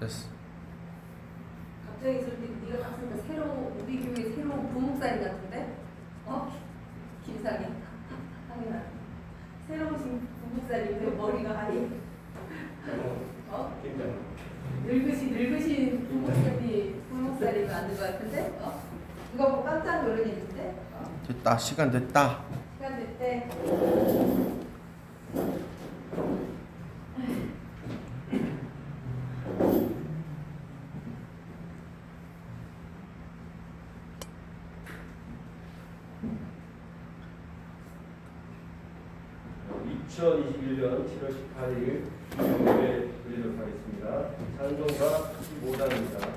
됐어. 갑자기 저렇게 네가 딱 보니까 새로 우리 교회 새로운 부목사님 같은데? 김상희. 상희나. 새로운 부목사님 머리가 아니. 늙으신 부목사님 만든 것 같은데? 이거 뭐 깜짝 놀라겠는데? 됐다. 시간 됐다. 시간 됐대. 2021년 7월 18일 예배 드리도록 하겠습니다. 찬송가 15단입니다.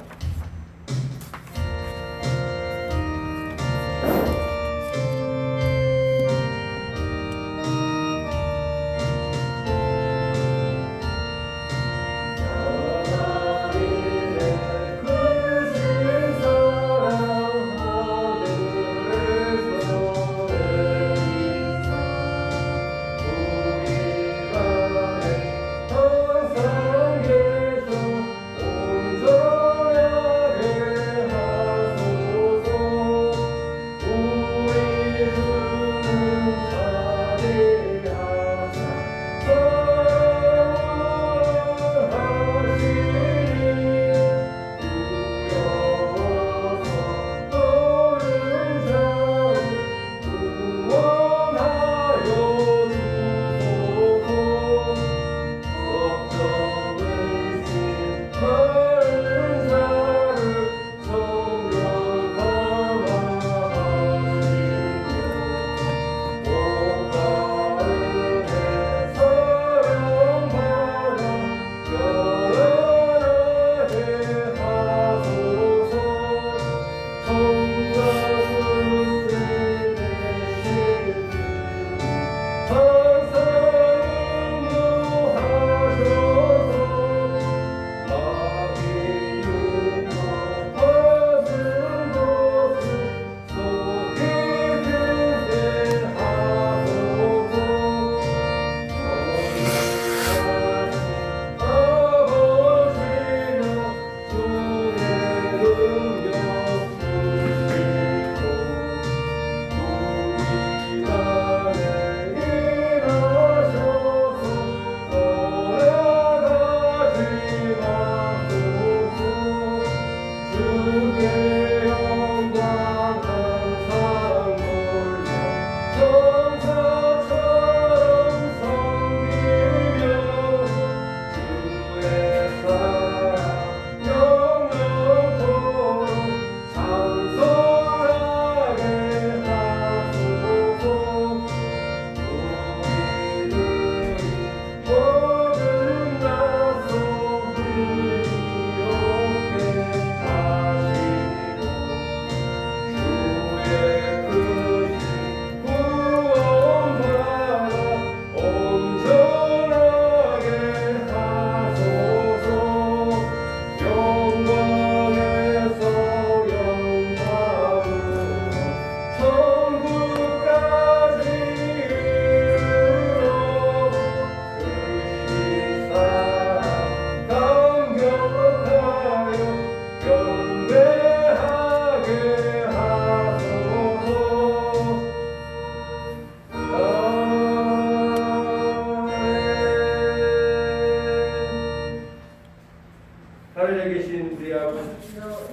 하늘에 계신 우리 아버지,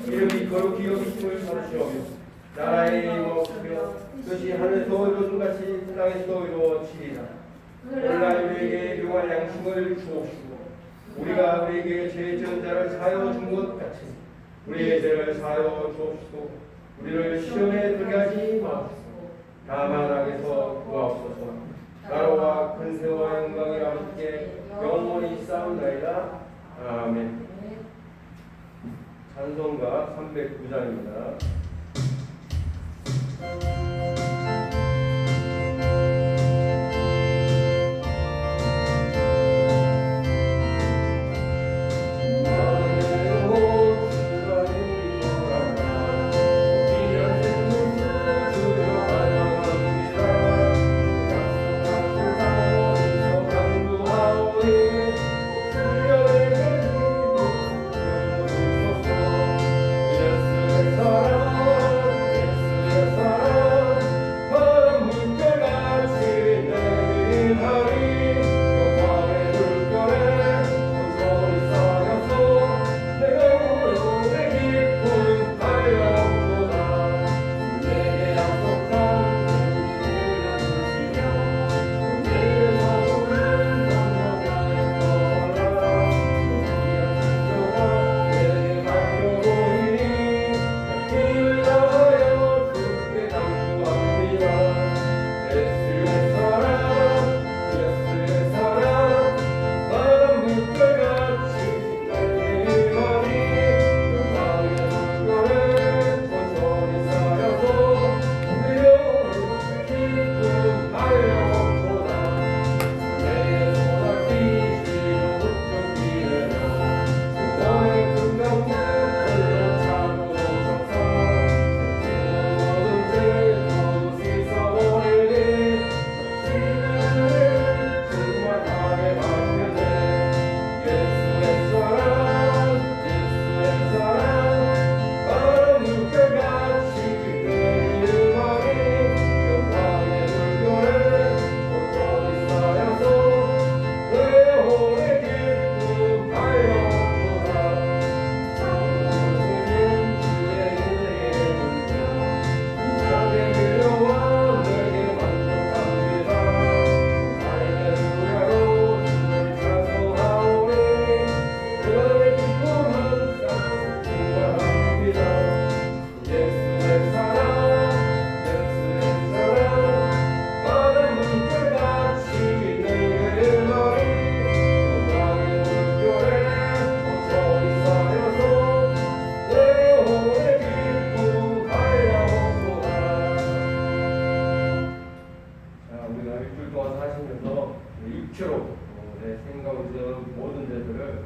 이름이 거룩히 여기심을 받으시오며 나라의 임하옵시며 뜻이 하늘에서 이루어진같이 땅에서도 이루어지리라. 오늘날 우리에게 용할 양식을 주옵시고 우리가 우리에게 죄 지은 자를 사하여 준 것 같이 우리의 죄를 사하여 주옵시고 우리를 시험에 들게 하지 마옵시고 다만 악에서 구하옵소서. 나라와 근세와 영광이 아버지께 영원히 싸움나이다. 아멘. 찬송가 309장입니다.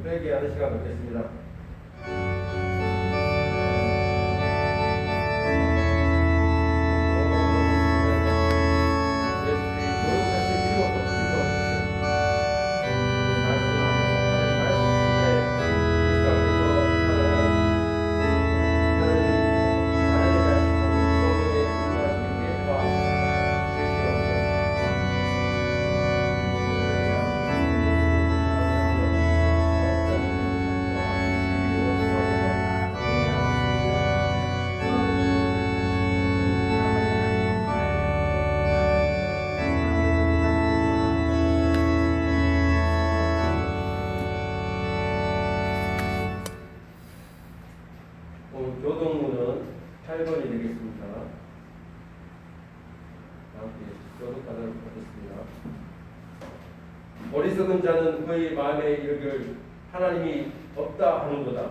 회개하는 시간 갖겠습니다. 교동문은 8번이 되겠습니다. 함께 교독하도록 하겠습니다. 어리석은 자는 그의 마음에 이르기를 하나님이 없다 하는도다.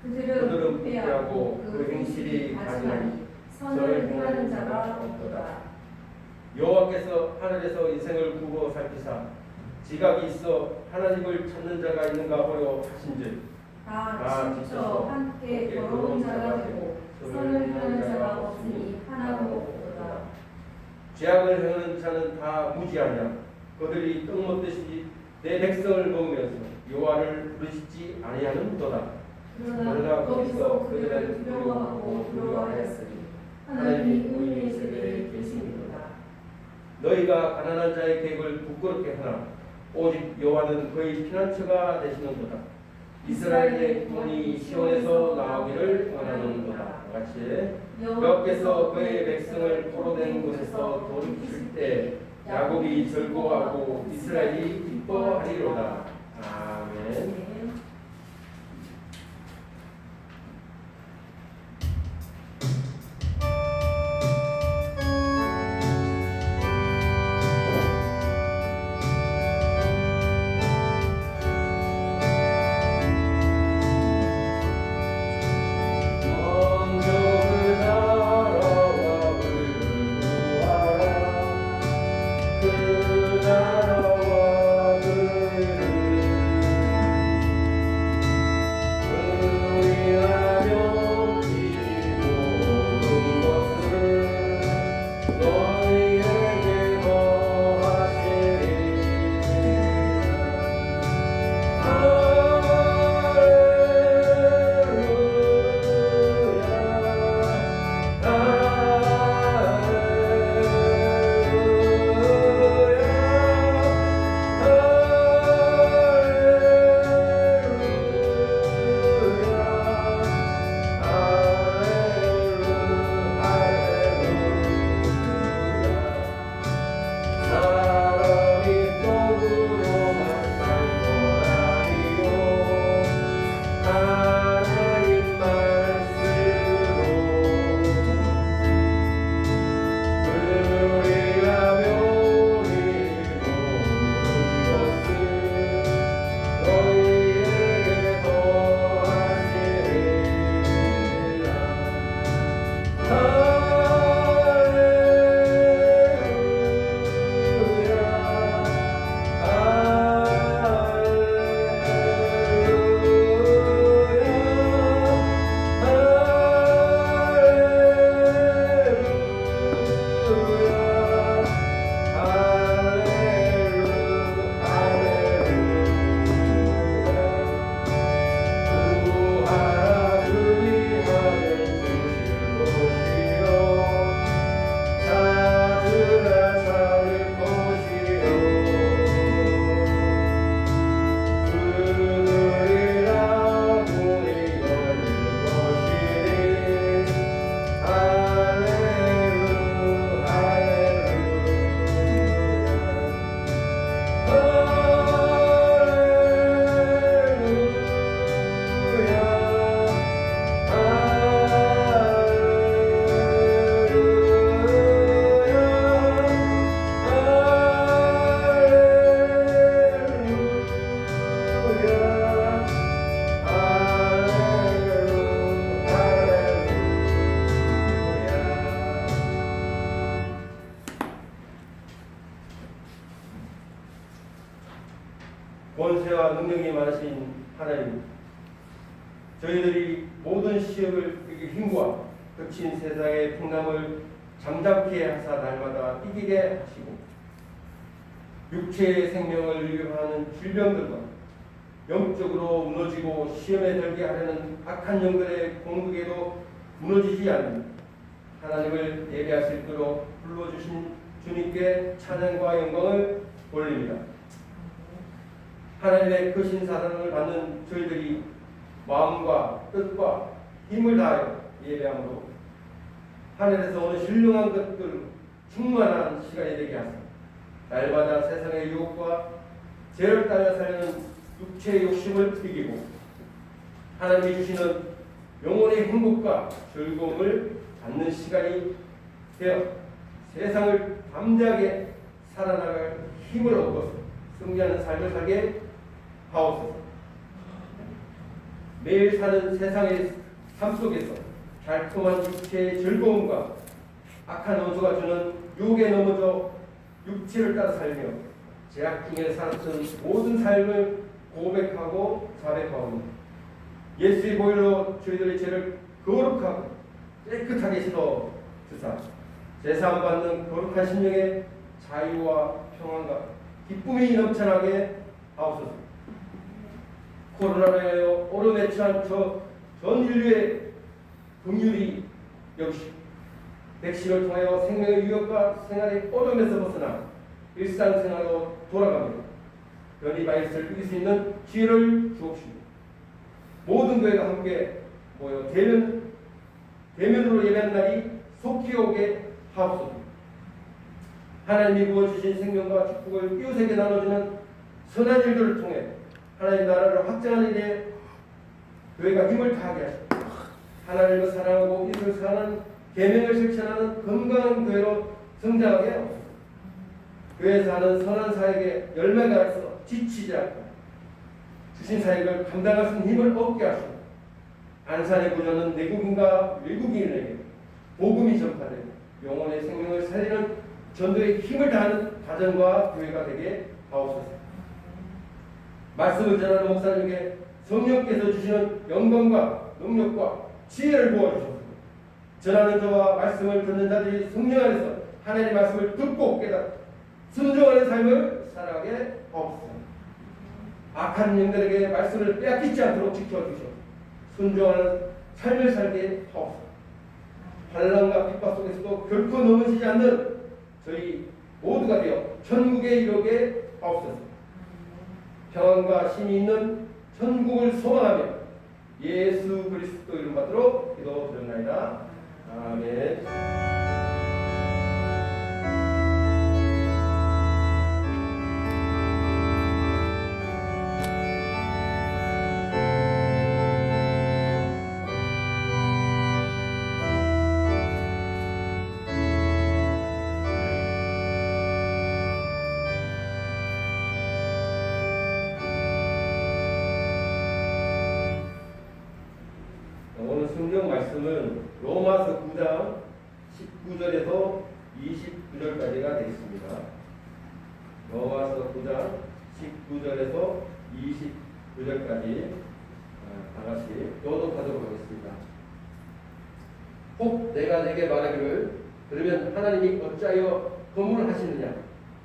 그들은 부패하고 부패하고 그 행실이 가증하니 선을 행하는 자가 없도다. 여호와께서 하늘에서 인생을 구워 살피사 지각이 있어 하나님을 찾는 자가 있는가 보려 하신즉 다 지쳐 함께 더러운 자가 되고 선을 행하는 자가 없으니 하나도 없도다. 죄악을 행하는 자는 다 무지하냐. 그들이 떡 먹듯이 내 백성을 먹으면서 여호와를 부르시지 아니하는도다. 그러나 거기서 그들을 두려워하고 두려워하였으니 하나님이 의인의 세대에 계시니로다. 너희가 가난한 자의 계획을 부끄럽게 하나 오직 여호와는 그의 피난처가 되시는도다. 이스라엘의 구원이 시온에서 나오기를 원하는도다. 같이 여호와께서 그의 백성을 포로된 곳에서 돌이키실 때 야곱이 즐거워하고 이스라엘이 기뻐하리로다. 아멘. 권세와 능력이 많으신 하나님, 저희들이 모든 시험을 힘과 거친 세상의 풍랑을 잠잠케 하사 날마다 이기게 하시고 육체의 생명을 위협하는 질병들과 영적으로 무너지고 시험에 들게 하려는 악한 영들의 공격에도 무너지지 않는 하나님을 예배할 수 있도록 불러주신 주님께 찬양과 영광을 돌립니다. 하나님의 크신 사랑을 받는 저희들이 마음과 뜻과 힘을 다하여 예배함으로 하늘에서 오는 신령한 것들 충만한 시간이 되게 하소서. 날마다 세상의 유혹과 죄를 따라 살려는 육체의 욕심을 이기고 하나님이 주시는 영혼의 행복과 즐거움을 받는 시간이 되어 세상을 담대하게 살아나갈 힘을 얻고서 승리하는 삶을 살게 하옵소서. 매일 사는 세상의 삶 속에서 달콤한 육체의 즐거움과 악한 원수가 주는 유혹에 넘어져 육체를 따라 살며 죄악 중에 살았던 모든 삶을 고백하고 자백하오니 예수의 보혈로 저희들의 죄를 거룩하고 깨끗하게 씻어 주사 제사함 받는 거룩한 심령의 자유와 평안과 기쁨이 넘쳐나게 하옵소서. 코로나로 인하여 오름에 처한 전 인류의 긍휼이 역시 백신을 통하여 생명의 위협과 생활의 어둠에서 벗어나 일상생활로 돌아가며 변이 바이러스를 이길 수 있는 기회를 주옵시고 모든 교회가 함께 모여 대면으로 예배하는 날이 속히 오게 하옵소서. 하나님이 부어주신 생명과 축복을 이웃에게 나눠주는 선한 일들을 통해 하나님 나라를 확장하는 일에 교회가 힘을 다하게 하시고 하나님을 사랑하고 이웃을 사랑하는 계명을 실천하는 건강한 교회로 성장하게 하옵소서. 교회에서 하는 선한 사역에 열매가 있어 지치지 않고 주신 사역을 감당할 수 있는 힘을 얻게 하시고 안산의 구조는 내국인과 외국인에게 복음이 전파되고 영혼의 생명을 살리는 전도에 힘을 다하는 가정과 교회가 되게 하옵소서. 말씀을 전하는 목사님에게 성령께서 주시는 영광과 능력과 지혜를 부어주셔서 전하는 저와 말씀을 듣는 자들이 성령 안에서 하나님의 말씀을 듣고 깨닫고 순종하는 삶을 살아가게 하옵소서. 악한 영들에게 말씀을 빼앗기지 않도록 지켜주셔서 순종하는 삶을 살게 하옵소서. 환난과 핍박 속에서도 결코 넘어지지 않는 저희 모두가 되어 천국에 이르게 하옵소서. 평안과 힘이 있는 천국을 소망하며 예수 그리스도 이름 받들어 기도드렸나이다. 아멘. 오늘 성경 말씀은 로마서 9장 19절에서 29절까지가 되겠습니다. 로마서 9장 19절에서 29절까지 다 같이 교독하도록 하겠습니다. 혹 내가 내게 말하기를 그러면 하나님이 어찌하여 거물을 하시느냐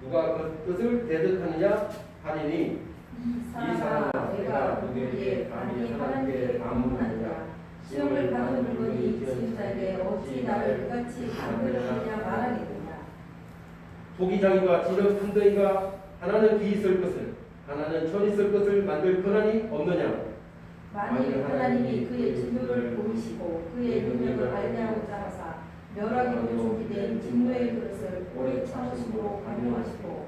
누가 그것을 대득하느냐 하리니 이 사람아 내가 누구에게 감히 하나님께 반문하느냐 시험을 받는 물건이 지은자에게 어찌 나를 이같이 감별하느냐 말하겠느냐. 토기장이가 지름 판덩이가 하나는 기 있을 것을 하나는 천 있을 것을 만들 권한이 없느냐. 만일 하나님이 그의 진노를 보이시고 그의 능력을 알게하고자 하사 멸하기로 준비된 진노의 그릇을 오래 참으심으로 강요하시고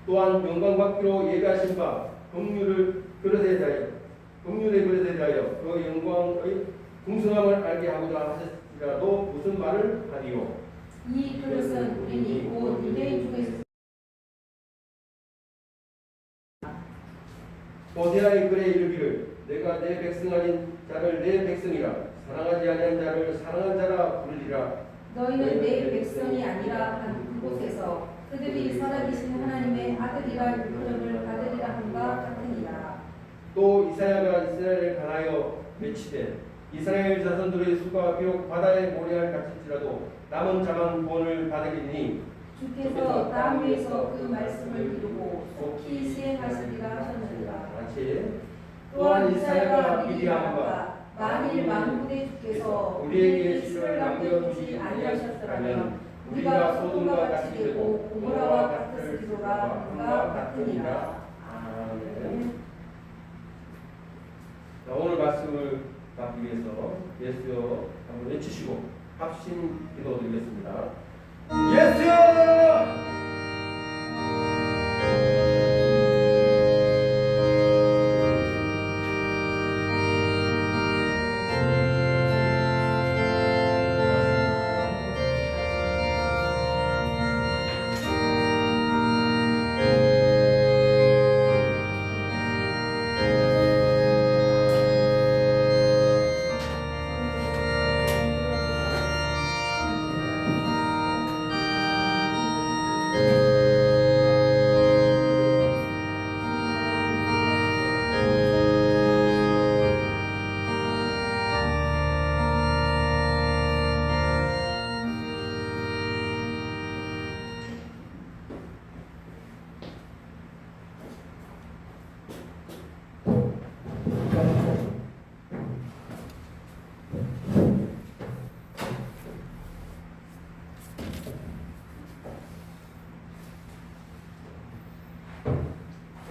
또한 영광받기로 예비하신 바 긍휼의 그릇에 대하여 그 영광의 풍성함을 알게 하고자 하실지라도 무슨 말을 하리요. 이 그릇은 우리니 곧 유대인 중에서 호세아의 글에 이르기를 내가 내 백성 아닌 자를 내 백성이라 사랑하지 아니한 자를 사랑한 자라 부르리라. 너희는 내 백성이 아니라 한 그곳에서 그들이 살아계신 하나님의 아들이라 일컬음을 받으리라 함과 같으니라. 또 또 이사야가 이스라엘에 관하여 외치되 이스라엘 자손들의 수가 비록 바다에 모래알 같을지라도 남은 자만 구원을 받으리니 주께서 땅 위에서 그 말씀을 이루고 속히 시행하시리라 하셨느니라. 같이 또한 이사야가 미리 말한바 만일 만군의 주께서 우리에게 씨를 남겨두지 아니하셨더라면 우리가 소돔과 같이 되고 고모라와 같으리로라 그가 같으니라. 아멘. 자, 오늘 말씀을 받기 위해서 예수여 한번 외치시고 합심 기도드리겠습니다. 예수여!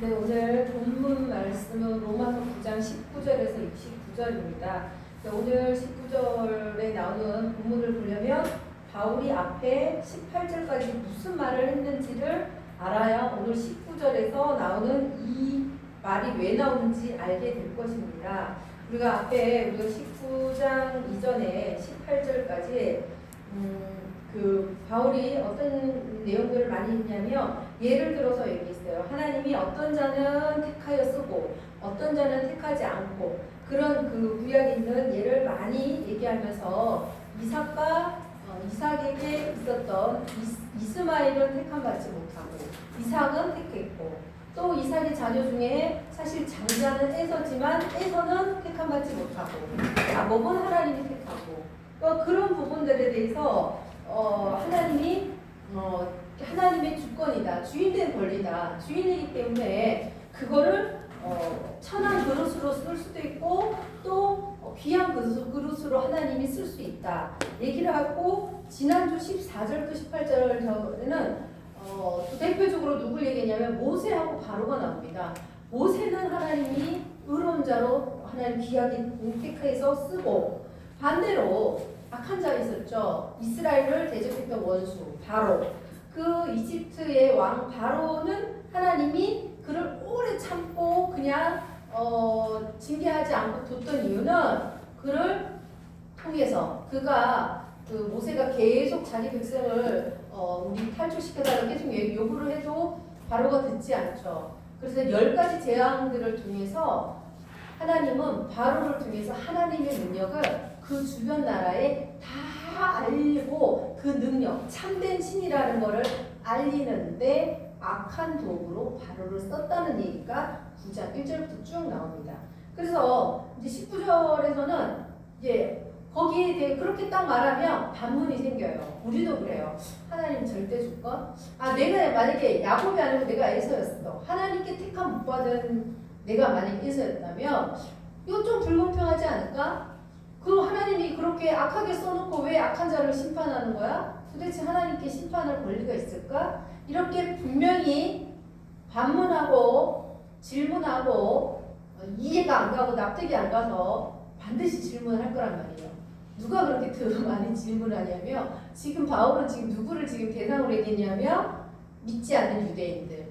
네, 오늘 본문 말씀은 로마서 9장 19절에서 29절입니다. 오늘 19절에 나오는 본문을 보려면 바울이 앞에 18절까지 무슨 말을 했는지를 알아야 오늘 19절에서 나오는 이 말이 왜 나오는지 알게 될 것입니다. 우리가 앞에 우리가 19장 이전에 18절까지 그 바울이 어떤 내용들을 많이 했냐면 예를 들어서 얘기했어요. 하나님이 어떤 자는 택하여 쓰고 어떤 자는 택하지 않고 그런 그 구약에 있는 예를 많이 얘기하면서 이삭에게 있었던 이스마엘은 택함 받지 못하고 이삭은 택했고 또 이삭의 자녀 중에 사실 장자는 에서지만 에서는 택함 받지 못하고 야곱은 하나님이 택하고 그런 부분들에 대해서 하나님의 주권이다. 주인된 권리다. 주인이기 때문에 그거를 천한 그릇으로 쓸 수도 있고 또 귀한 그릇으로 하나님이 쓸 수 있다. 얘기를 하고 지난주 14절부터 18절에는 대표적으로 누굴 얘기했냐면 모세하고 바로가 나옵니다. 모세는 하나님이 의로운 자로 하나님 귀하게 택해서 쓰고 반대로 악한 자가 있었죠. 이스라엘을 대적했던 원수 바로. 그 이집트의 왕 바로는 하나님이 그를 오래 참고 그냥 징계하지 않고 뒀던 이유는 그를 통해서 그 모세가 계속 자기 백성을 우리 탈출시켜달라고 계속 요구를 해도 바로가 듣지 않죠. 그래서 10가지 재앙들을 통해서 하나님은 바로를 통해서 하나님의 능력을 그 주변 나라에 다 알리고 그 능력, 참된 신이라는 것을 알리는데 악한 도구로 바로를 썼다는 얘기가 9장 1절부터 쭉 나옵니다. 그래서 이제 19절에서는 이제 거기에 대해 그렇게 딱 말하면 반문이 생겨요. 우리도 그래요. 하나님 절대 주권? 내가 만약에 야곱이 아니고 내가 에서였어. 하나님께 택함 못 받은 내가 만약에 에서였다면 이거 좀 불공평하지 않을까? 그 하나님이 그렇게 악하게 써놓고 왜 악한 자를 심판하는 거야? 도대체 하나님께 심판할 권리가 있을까? 이렇게 분명히 반문하고 질문하고 이해가 안 가고 납득이 안 가서 반드시 질문을 할 거란 말이에요. 누가 그렇게 더 많이 질문하냐면 지금 바울은 지금 누구를 지금 대상으로 얘기했냐면 믿지 않는 유대인들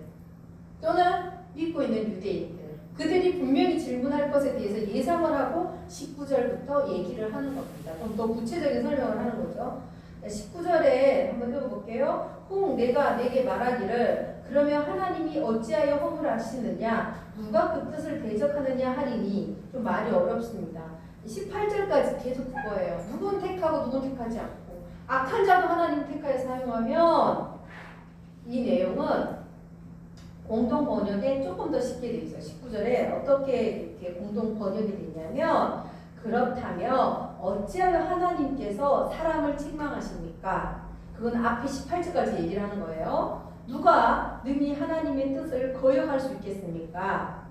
또는 믿고 있는 유대인들 그들이 분명히 질문할 것에 대해서 예상을 하고 19절부터 얘기를 하는 겁니다. 그럼 더 구체적인 설명을 하는 거죠. 19절에 한번 읽어볼게요. 혹 내가 내게 말하기를 그러면 하나님이 어찌하여 허물하시느냐 누가 그 뜻을 대적하느냐 하리니 좀 말이 어렵습니다. 18절까지 계속 그거예요. 누군 택하고 누군 택하지 않고 악한 자도 하나님 택하여 사용하면 이 내용은 공동 번역에 조금 더 쉽게 돼 있어요. 19절에 어떻게 이렇게 공동 번역이 되냐면 그렇다면 어찌하여 하나님께서 사람을 책망하십니까? 그건 앞에 18절까지 얘기를 하는 거예요. 누가 능히 하나님의 뜻을 거역할 수 있겠습니까?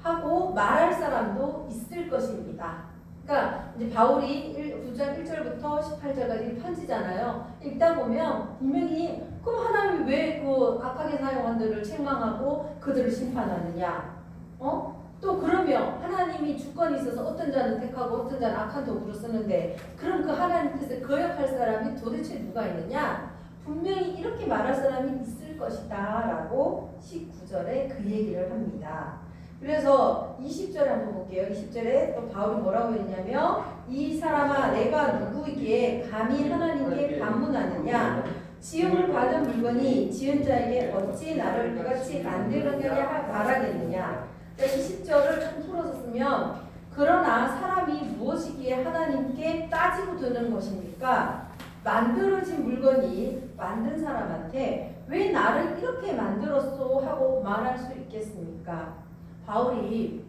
하고 말할 사람도 있을 것입니다. 그러니까 이제 바울이 9장 1절부터 18절까지 편지잖아요. 읽다 보면 분명히 그럼 하나님이 왜 그 악하게 사용한 들을 책망하고 그들을 심판하느냐? 또 그러면 하나님이 주권이 있어서 어떤 자는 택하고 어떤 자는 악한 도구로 쓰는데 그럼 그 하나님 뜻을 거역할 사람이 도대체 누가 있느냐? 분명히 이렇게 말할 사람이 있을 것이다 라고 19절에 그 얘기를 합니다. 그래서 20절에 한번 볼게요. 20절에 또 바울이 뭐라고 했냐면 이 사람아 내가 누구에게 감히 하나님께 반문하느냐 지음을 받은 물건이 지은 자에게 어찌 나를 그같이 만들었느냐 말하겠느냐. 20절을 좀 풀어서 쓰면 그러나 사람이 무엇이기에 하나님께 따지고 드는 것입니까? 만들어진 물건이 만든 사람한테 왜 나를 이렇게 만들었소 하고 말할 수 있겠습니까? 바울이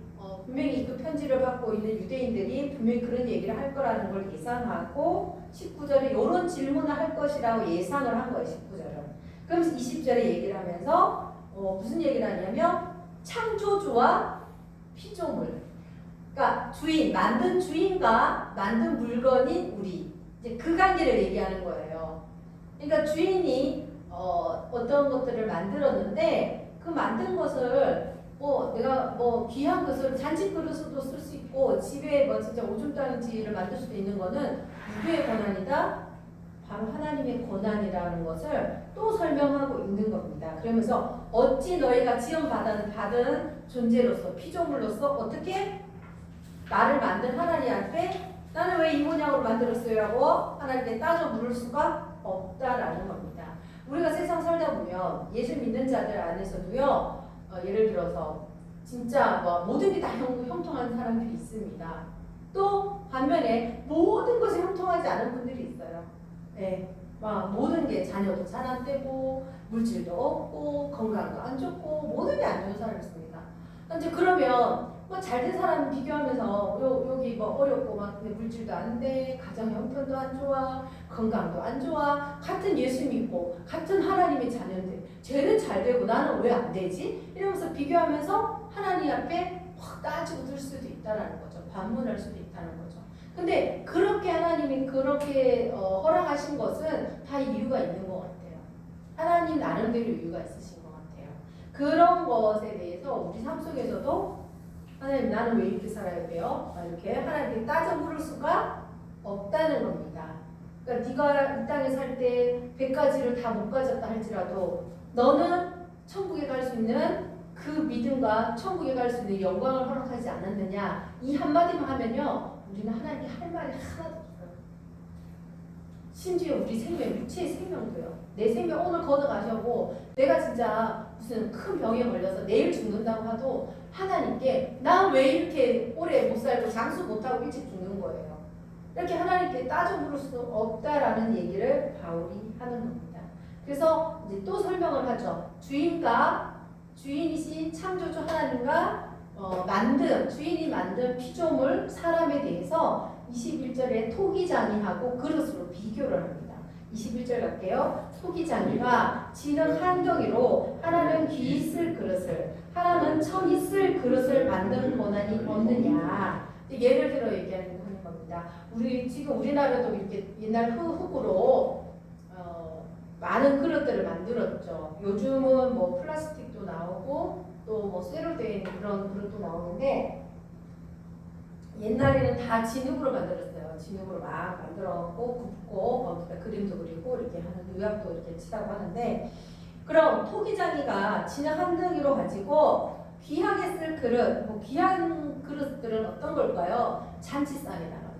분명히 그 편지를 받고 있는 유대인들이 분명히 그런 얘기를 할 거라는 걸 예상하고 19절에 이런 질문을 할 것이라고 예상을 한 거예요. 19절은. 그러면서 20절에 얘기를 하면서 무슨 얘기를 하냐면 창조주와 피조물 그러니까 주인, 만든 주인과 만든 물건인 우리 이제 그 관계를 얘기하는 거예요. 그러니까 주인이 어떤 것들을 만들었는데 그 만든 것을 내가 귀한 것을 잔치 그릇으로도 쓸 수 있고 집에 진짜 오줌 따는지를 만들 수도 있는 거는 누구의 권한이다? 바로 하나님의 권한이라는 것을 또 설명하고 있는 겁니다. 그러면서 어찌 너희가 지원받은 존재로서 피조물로서 어떻게 나를 만든 하나님 앞에 나는 왜 이 모양으로 만들었어요? 라고 하나님께 따져 물을 수가 없다라는 겁니다. 우리가 세상 살다 보면 예수 믿는 자들 안에서도요. 예를 들어서 진짜 모든 게 다 형통한 사람들이 있습니다. 또 반면에 모든 것이 형통하지 않은 분들이 있어요. 네, 모든 게 자녀도 잘 안 되고 물질도 없고 건강도 안 좋고 모든 게 안 좋은 사람이 있습니다. 이제 그러면 잘된 사람 비교하면서 여기 어렵고 물질도 안 돼, 가정 형편도 안 좋아, 건강도 안 좋아, 같은 예수 믿고 같은 하나님의 자녀인데 쟤는 잘 되고 나는 왜 안 되지? 이러면서 비교하면서 하나님 앞에 확 따지고 들 수도 있다는 거죠. 반문할 수도 있다는 거죠. 근데 그렇게 하나님이 그렇게 허락하신 것은 다 이유가 있는 것 같아요. 하나님 나름대로 이유가 있으신 것 같아요. 그런 것에 대해서 우리 삶 속에서도 하나님 나는 왜 이렇게 살아야 돼요? 이렇게 하나님께 따져 물을 수가 없다는 겁니다. 그러니까 네가 이 땅에 살 때 100가지를 다 못 가졌다 할지라도 너는 천국에 갈 수 있는 그 믿음과 천국에 갈 수 있는 영광을 허락하지 않았느냐 이 한마디만 하면요 우리는 하나님께 할 말이 하나도 없어요. 심지어 우리 생명, 육체의 생명도요. 내 생명 오늘 걷어가셔고 내가 진짜 무슨 큰 병에 걸려서 내일 죽는다고 하도 하나님께 나 왜 이렇게 오래 못 살고 장수 못하고 일찍 죽는 거예요. 이렇게 하나님께 따져 물을 수 없다라는 얘기를 바울이 하는 겁니다. 그래서 이제 또 설명을 하죠. 주인이신 창조주 하나님과 주인이 만든 피조물 사람에 대해서 21절에 토기장이하고 그릇으로 비교를 합니다. 21절 갈게요. 토기장이가 지는 한 덩이로 하나는 귀 있을 그릇을 하나는 천 있을 그릇을 만든 권한이 없느냐. 예를 들어 얘기하는 겁니다. 지금 우리나라도 이렇게 옛날 흙으로 많은 그릇들을 만들었죠. 요즘은 플라스틱도 나오고 또 쇠로 되어 있는 그런 그릇도 나오는데 옛날에는 다 진흙으로 만들었어요. 진흙으로 막 만들어갖고 굽고 거기다 그림도 그리고 이렇게 하는 요약도 이렇게 치라고 하는데 그럼 토기장이가 진흙 한 덩이로 가지고 귀하게 쓸 그릇, 귀한 그릇들은 어떤 걸까요? 잔치상에 나가는.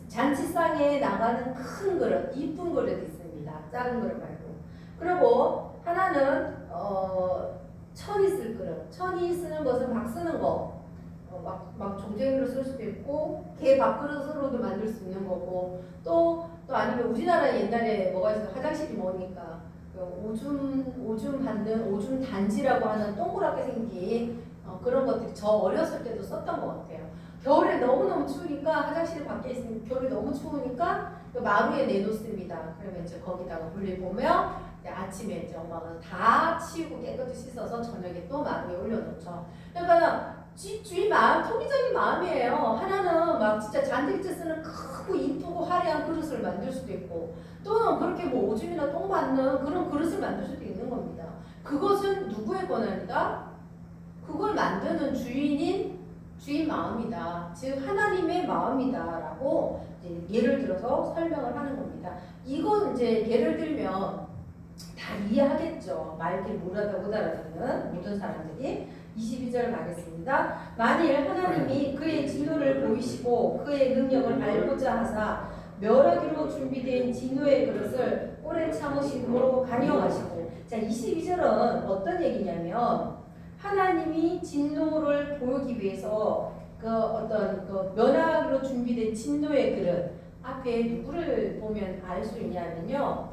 잔치상에 나가는 큰 그릇, 이쁜 그릇이 있습니다. 작은 그릇 말고. 그리고 하나는 천이 쓸 그릇. 천이 쓰는 것은 막 쓰는 거. 막 종쟁이로 쓸 수도 있고 개 밥그릇으로도 만들 수 있는 거고 또 아니면 우리나라 옛날에 뭐가 있어요? 화장실이 뭐니까 오줌 받는 오줌 단지라고 하는 동그랗게 생긴 그런 것들이 저 어렸을 때도 썼던 것 같아요. 겨울에 너무너무 추우니까 화장실에 밖에 있으면 겨울에 너무 추우니까 마루에 내놓습니다. 그러면 이제 거기다가 볼일 보면 아침에 이제 엄마가 다 치우고 깨끗이 씻어서 저녁에 또 마루에 올려놓죠. 그러니까 주인 마음, 통기적인 마음이에요. 하나는 막 진짜 잔디밭에 쓰는 크고 이쁘고 화려한 그릇을 만들 수도 있고, 또는 그렇게 뭐 오줌이나 똥 맞는 그런 그릇을 만들 수도 있는 겁니다. 그것은 누구의 권한이다? 그걸 만드는 주인 마음이다. 즉 하나님의 마음이다라고 이제 예를 들어서 설명을 하는 겁니다. 이건 이제 예를 들면 다 이해하겠죠. 말길 못 알아듣는 모든 사람들이. 22절 가겠습니다. 만일 하나님이 그의 진노를 보이시고 그의 능력을 알고자 하사 멸하기로 준비된 진노의 그릇을 오래 참으심으로 간영하시고, 자 22절은 어떤 얘기냐면 하나님이 진노를 보이기 위해서 그 어떤 그 면하기로 준비된 진노의 그릇 앞에 누구를 보면 알 수 있냐면요,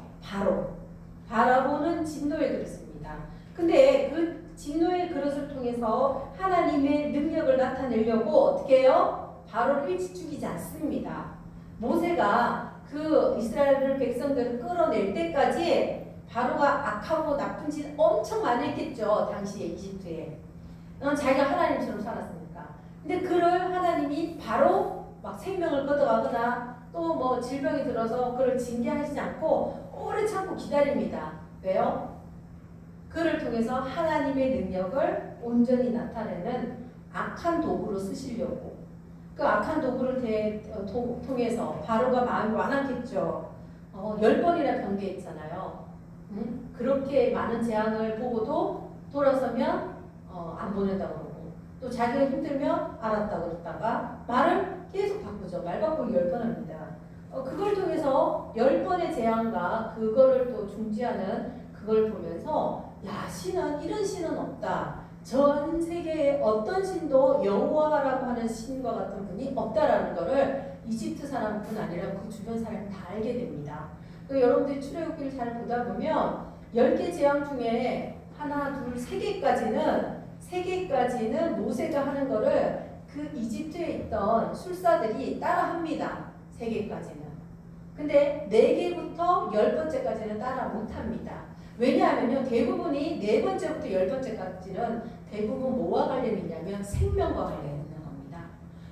바라보는 진노의 그릇입니다. 근데 그 진노의 그릇을 통해서 하나님의 능력을 나타내려고 어떻게 해요? 바로를 일찍 죽이지 않습니다. 모세가 그 이스라엘 백성들을 끌어낼 때까지 바로가 악하고 나쁜 짓 엄청 많이 했겠죠. 당시에 이집트에. 자기가 하나님처럼 살았으니까. 근데 그를 하나님이 바로 막 생명을 걷어가거나 또 뭐 질병이 들어서 그를 징계하시지 않고 오래 참고 기다립니다. 왜요? 그를 통해서 하나님의 능력을 온전히 나타내는 악한 도구로 쓰시려고. 그 악한 도구를 통해서 바로가 마음이 완악했죠. 10번이나 변개했잖아요. 그렇게 많은 재앙을 보고도 돌아서면 안 보낸다고 그러고, 또 자기가 힘들면 알았다고 그랬다가 말을 계속 바꾸죠. 말 바꾸기 10번 합니다. 그걸 통해서 10번의 재앙과 그거를 또 중지하는 그걸 보면서 야, 신은 이런 신은 없다. 전 세계에 어떤 신도 여호와라고 하는 신과 같은 분이 없다라는 거를 이집트 사람뿐 아니라 그 주변 사람이 다 알게 됩니다. 여러분들이 출애굽기를 잘 보다 보면 10개 재앙 중에 하나, 둘, 세 개까지는 모세가 하는 거를 그 이집트에 있던 술사들이 따라합니다. 3개까지는. 근데 4개부터 10번째까지는 따라 못합니다. 왜냐하면요, 대부분이 4번째부터 10번째까지는 대부분 뭐와 관련이 있냐면 생명과 관련이 있는 겁니다.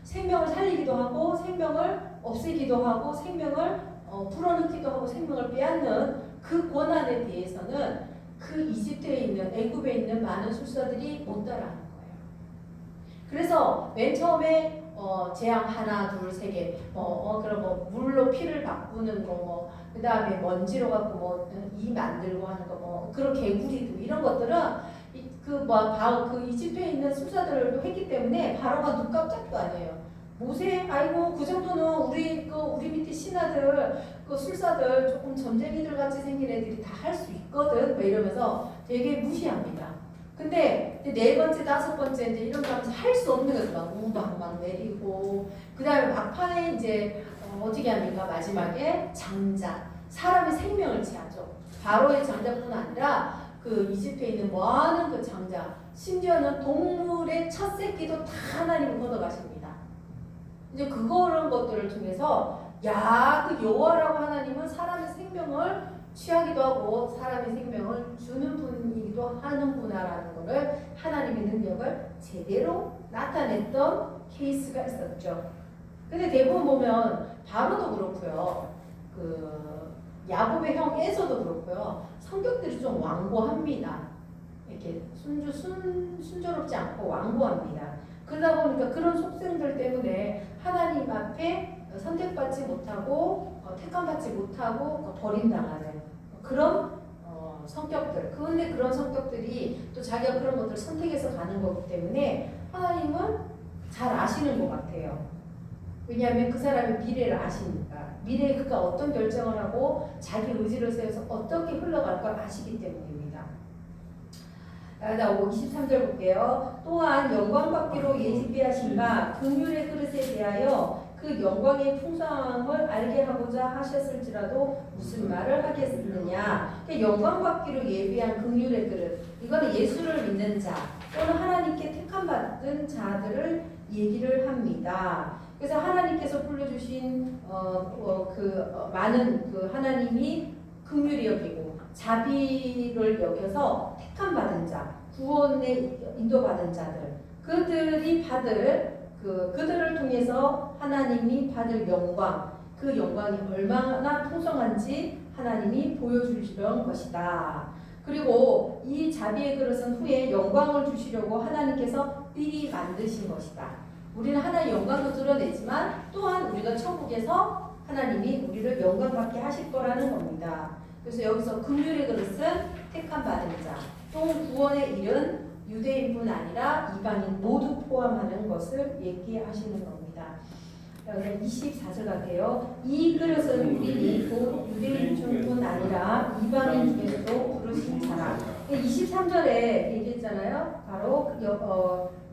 생명을 살리기도 하고 생명을 없애기도 하고 생명을 풀어넣기도 하고 생명을 빼앗는 그 권한에 대해서는 그 이집트에 있는 애굽에 있는 많은 술사들이 못 따라하는 거예요. 그래서 맨 처음에 재앙 하나, 둘, 3개, 그럼 뭐 물로 피를 바꾸는 거, 그 다음에 먼지로 갖고 이 만들고 하는 거, 그런 개구리도 이런 것들은 그 이집트에 있는 술사들도 했기 때문에 바로가 눈 깜짝도 안 해요. 모세, 아이고 그 정도는 우리 밑에 신하들, 그 술사들 조금 점쟁이들 같이 생긴 애들이 다 할 수 있거든, 뭐 이러면서 되게 무시합니다. 근데 4번째, 5번째 이제 이런 거 하면서 할 수 없는 거죠. 막 우박막 내리고, 그 다음에 막판에 이제 어떻게 합니까? 마지막에 장자, 사람의 생명을 취하죠. 바로의 장자뿐 아니라 그 이집트에 있는 많은 그 장자, 심지어는 동물의 첫 새끼도 다 하나님이 걷어가십니다. 이제 그런 것들을 통해서 그 여호와라고 하나님은 사람의 생명을 취하기도 하고 사람의 생명을 주는 분이기도 하는구나라는 것을 하나님의 능력을 제대로 나타냈던 케이스가 있었죠. 근데 대부분 보면 바로도 그렇고요. 그 야곱의 형 에서도 그렇고요. 성격들이 좀 완고합니다. 이렇게 순조롭지 않고 완고합니다. 그러다 보니까 그런 속성들 때문에 하나님 앞에 선택받지 못하고 택함받지 못하고 버림당하는 그런 성격들. 그런데 그런 성격들이 또 자기가 그런 것들을 선택해서 가는 거기 때문에 하나님은 잘 아시는 것 같아요. 왜냐하면 그 사람의 미래를 아시니까. 미래에 그가 어떤 결정을 하고 자기 의지를 세워서 어떻게 흘러갈 걸 아시기 때문입니다. 자, 23절 볼게요. 또한 영광받기로 예비하신 바 긍휼의 그릇에 대하여 그 영광의 풍성함을 알게 하고자 하셨을지라도 무슨 말을 하겠느냐. 영광 받기로 예비한 긍휼의 그릇. 이거는 예수를 믿는 자 또는 하나님께 택함 받은 자들을 얘기를 합니다. 그래서 하나님께서 불러주신 많은 그 하나님이 긍휼히 여기고 자비를 여겨서 택함 받은 자, 구원에 인도받은 자들, 그들이 받을 그들을 통해서 하나님이 받을 영광, 그 영광이 얼마나 풍성한지 하나님이 보여주시려는 것이다. 그리고 이 자비의 그릇은 후에 영광을 주시려고 하나님께서 미리 만드신 것이다. 우리는 하나님의 영광도 드러내지만 또한 우리가 천국에서 하나님이 우리를 영광받게 하실 거라는 겁니다. 그래서 여기서 긍휼의 그릇은 택함 받은 자, 또 구원에 이른 유대인뿐 아니라 이방인 모두 포함하는 것을 얘기하시는 겁니다. 24절 갈게요. 이 그릇은 우리 곧 유대인 중뿐 아니라 이방인 중에서도 부르신 자라. 23절에 얘기했잖아요. 바로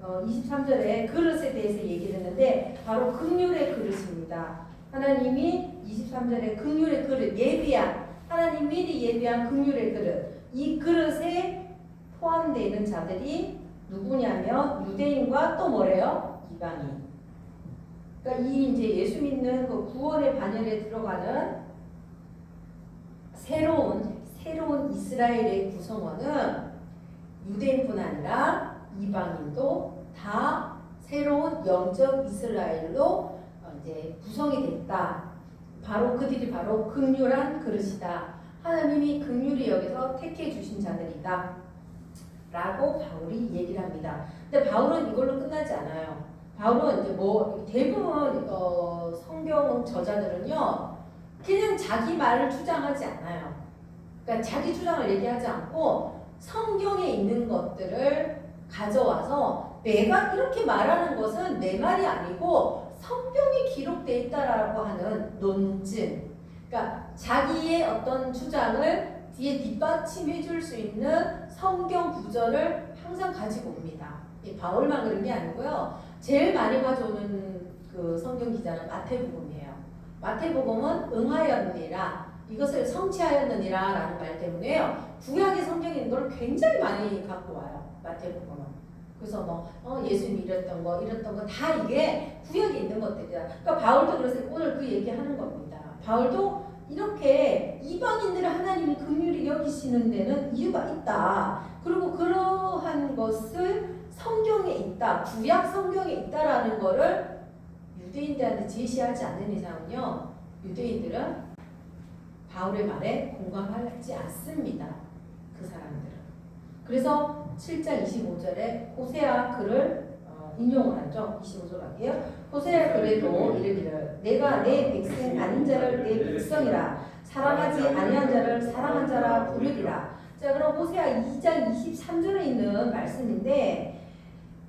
23절에 그릇에 대해서 얘기를 했는데 바로 긍휼의 그릇입니다. 하나님이 23절에 긍휼의 그릇, 예비한 하나님 미리 예비한 긍휼의 그릇, 이 그릇에 포함되는 자들이 누구냐면 유대인과 또 뭐래요? 이방인. 그러니까 이 이제 예수 믿는 그 구원의 반열에 들어가는 새로운 이스라엘의 구성원은 유대인뿐 아니라 이방인도 다 새로운 영적 이스라엘로 이제 구성이 됐다. 바로 그들이 바로 긍휼한 그릇이다. 하나님이 긍휼히 여기서 택해 주신 자들이다. 라고 바울이 얘기를 합니다. 근데 바울은 이걸로 끝나지 않아요. 바울은 이제 대부분 성경 저자들은요 그냥 자기 말을 주장하지 않아요. 그러니까 자기 주장을 얘기하지 않고 성경에 있는 것들을 가져와서 내가 이렇게 말하는 것은 내 말이 아니고 성경에 기록되어 있다라고 하는 논증. 그러니까 자기의 어떤 주장을 뒤에 뒷받침해 줄 수 있는 성경 구절을 항상 가지고 옵니다. 바울만 그런 게 아니고요. 제일 많이 가져오는 그 성경 기자는 마태복음이에요. 마태복음은 응하였느니라, 이것을 성취하였느니라 라는 말 때문에요. 구약의 성경에 있는 걸 굉장히 많이 갖고 와요. 마태복음은. 그래서 예수님이 이랬던 거 다 이게 구약에 있는 것들이야. 그러니까 바울도 그래서 오늘 그 얘기하는 겁니다. 바울도 이렇게 이방인들을 하나님이 긍휼히 여기시는 데는 이유가 있다. 그리고 그러한 것을 성경에 있다. 구약 성경에 있다라는 거를 유대인들한테 제시하지 않는 이상은요. 유대인들은 바울의 말에 공감하지 않습니다. 그 사람들은. 그래서 7장 25절에 호세아 글을 인용을 하죠. 25절 갈게요. 호세아 글에도 이르기를 내가 내 백성 아닌 자를 내 백성이라 사랑하지 아니한 자를 사랑한 자라 부르리라. 자, 그럼 호세아 2장 23절에 있는 말씀인데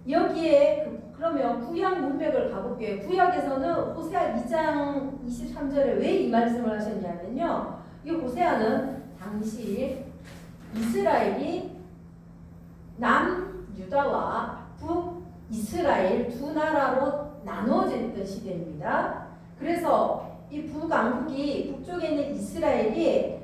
여기에 그러면 구약 문맥을 가볼게요. 구약에서는 호세아 2장 23절에 왜 이 말씀을 하셨냐면요. 이 호세아는 당시 이스라엘이 남유다와 북이스라엘 두 나라로 나눠졌던 시대입니다. 그래서 이 북왕국이 북쪽에 있는 이스라엘이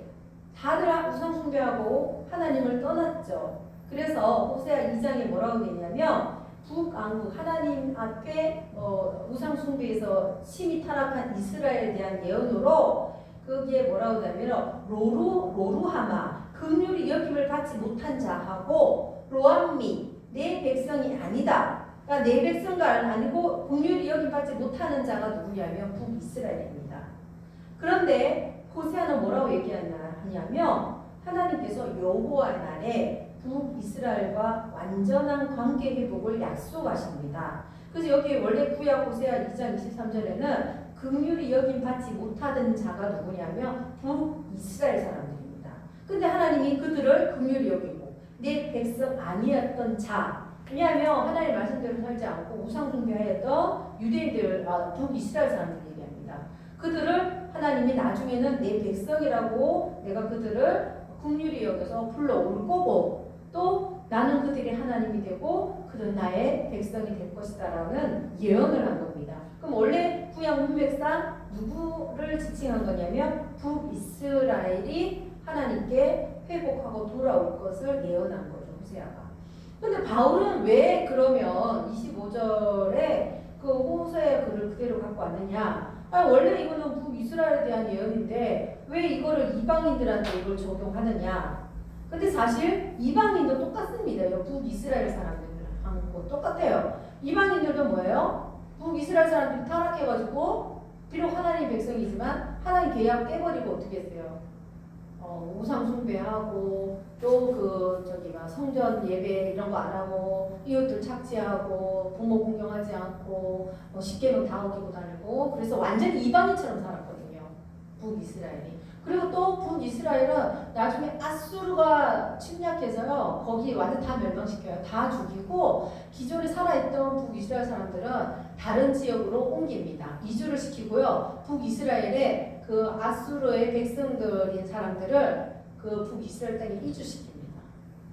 다들 우상 숭배하고 하나님을 떠났죠. 그래서 호세아 2장에 뭐라고 되냐면 북왕국 하나님 앞에 우상 숭배에서 심히 타락한 이스라엘에 대한 예언으로 거기에 뭐라고 하냐면 로루하마 긍휼히 여김을 받지 못한 자하고 로암미 내 백성이 아니다. 그러니까 내 백성도 아니고 긍휼히 여김 받지 못하는 자가 누구냐면 북이스라엘입니다. 그런데 호세아는 뭐라고 얘기하냐면 하나님께서 여호와의 날에 북이스라엘과 완전한 관계 회복을 약속하십니다. 그래서 여기 원래 구약 호세아 2장 23절에는 긍휼히 여김 받지 못하던 자가 누구냐면 북이스라엘 사람들입니다. 근데 하나님이 그들을 긍휼히 여기고 내 백성 아니었던 자, 왜냐하면 하나님의 말씀대로 살지 않고 우상 숭배하였던 유대인들, 북이스라엘 사람들 얘기합니다. 그들을 하나님이 나중에는 내 백성이라고 내가 그들을 긍휼히 여겨서 불러올 거고 또 나는 그들의 하나님이 되고 그들은 나의 백성이 될 것이다 라는 예언을 한 겁니다. 그럼 원래 구약 문맥상 누구를 지칭한 거냐면 북이스라엘이 하나님께 회복하고 돌아올 것을 예언한 거죠. 호세아가. 근데 바울은 왜 그러면 25절에 그 호세아 글을 그대로 갖고 왔느냐? 원래 이거는 북이스라엘에 대한 예언인데 왜 이거를 이방인들한테 이걸 적용하느냐? 근데 사실 이방인도 똑같습니다. 북이스라엘 사람들하고 똑같아요. 이방인들도 뭐예요? 북이스라엘 사람들이 타락해가지고 비록 하나님 백성이지만 하나님 계약 깨버리고 어떻게 했어요? 우상 숭배하고 또 성전 예배 이런 거 안 하고 이웃들 착취하고 부모 공경하지 않고 십계명 다 어기고 다니고 그래서 완전히 이방인처럼 살았거든요. 북이스라엘이. 그리고 또 북이스라엘은 나중에 아수르가 침략해서요. 거기 완전 다 멸망시켜요. 다 죽이고 기존에 살아있던 북이스라엘 사람들은 다른 지역으로 옮깁니다. 이주를 시키고요. 북이스라엘에 그 아수르의 백성들인 사람들을 그 북이스라엘 땅에 이주시킵니다.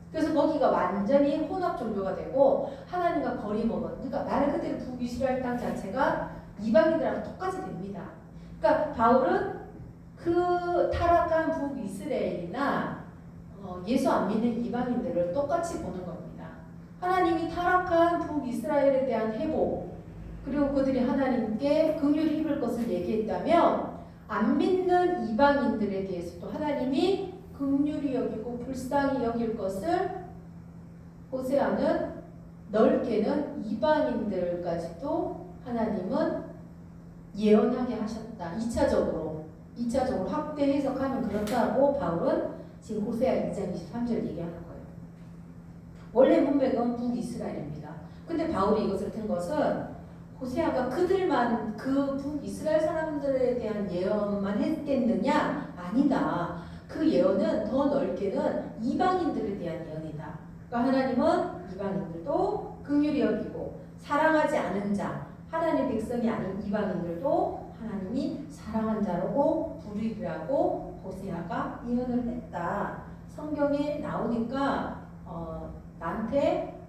그래서 거기가 완전히 혼합 종교가 되고 하나님과 거리 먹은 그러니까 말 그대로 북이스라엘 땅 자체가 이방인들하고 똑같이 됩니다. 그러니까 바울은 그 타락한 북이스라엘이나 예수 안 믿는 이방인들을 똑같이 보는 겁니다. 하나님이 타락한 북이스라엘에 대한 회복 그리고 그들이 하나님께 긍휼히 입을 것을 얘기했다면 안 믿는 이방인들에 대해서도 하나님이 긍휼히 여기고 불쌍히 여길 것을 호세아는 넓게는 이방인들까지도 하나님은 예언하게 하셨다. 2차적으로 확대 해석하면 그렇다고 바울은 지금 호세아 2장 23절 얘기하는 거예요. 원래 문맥은 북이스라엘입니다. 근데 바울이 이것을 든 것은 호세아가 그들만 그 북이스라엘 사람들에 대한 예언만 했겠느냐? 아니다. 그 예언은 더 넓게는 이방인들에 대한 예언이다. 그러니까 하나님은 이방인들도 긍휼히 여기고 사랑하지 않은 자, 하나님의 백성이 아닌 이방인들도 하나님이 사랑한 자라고 부르리라고 호세아가 예언을 했다. 성경에 나오니까 나한테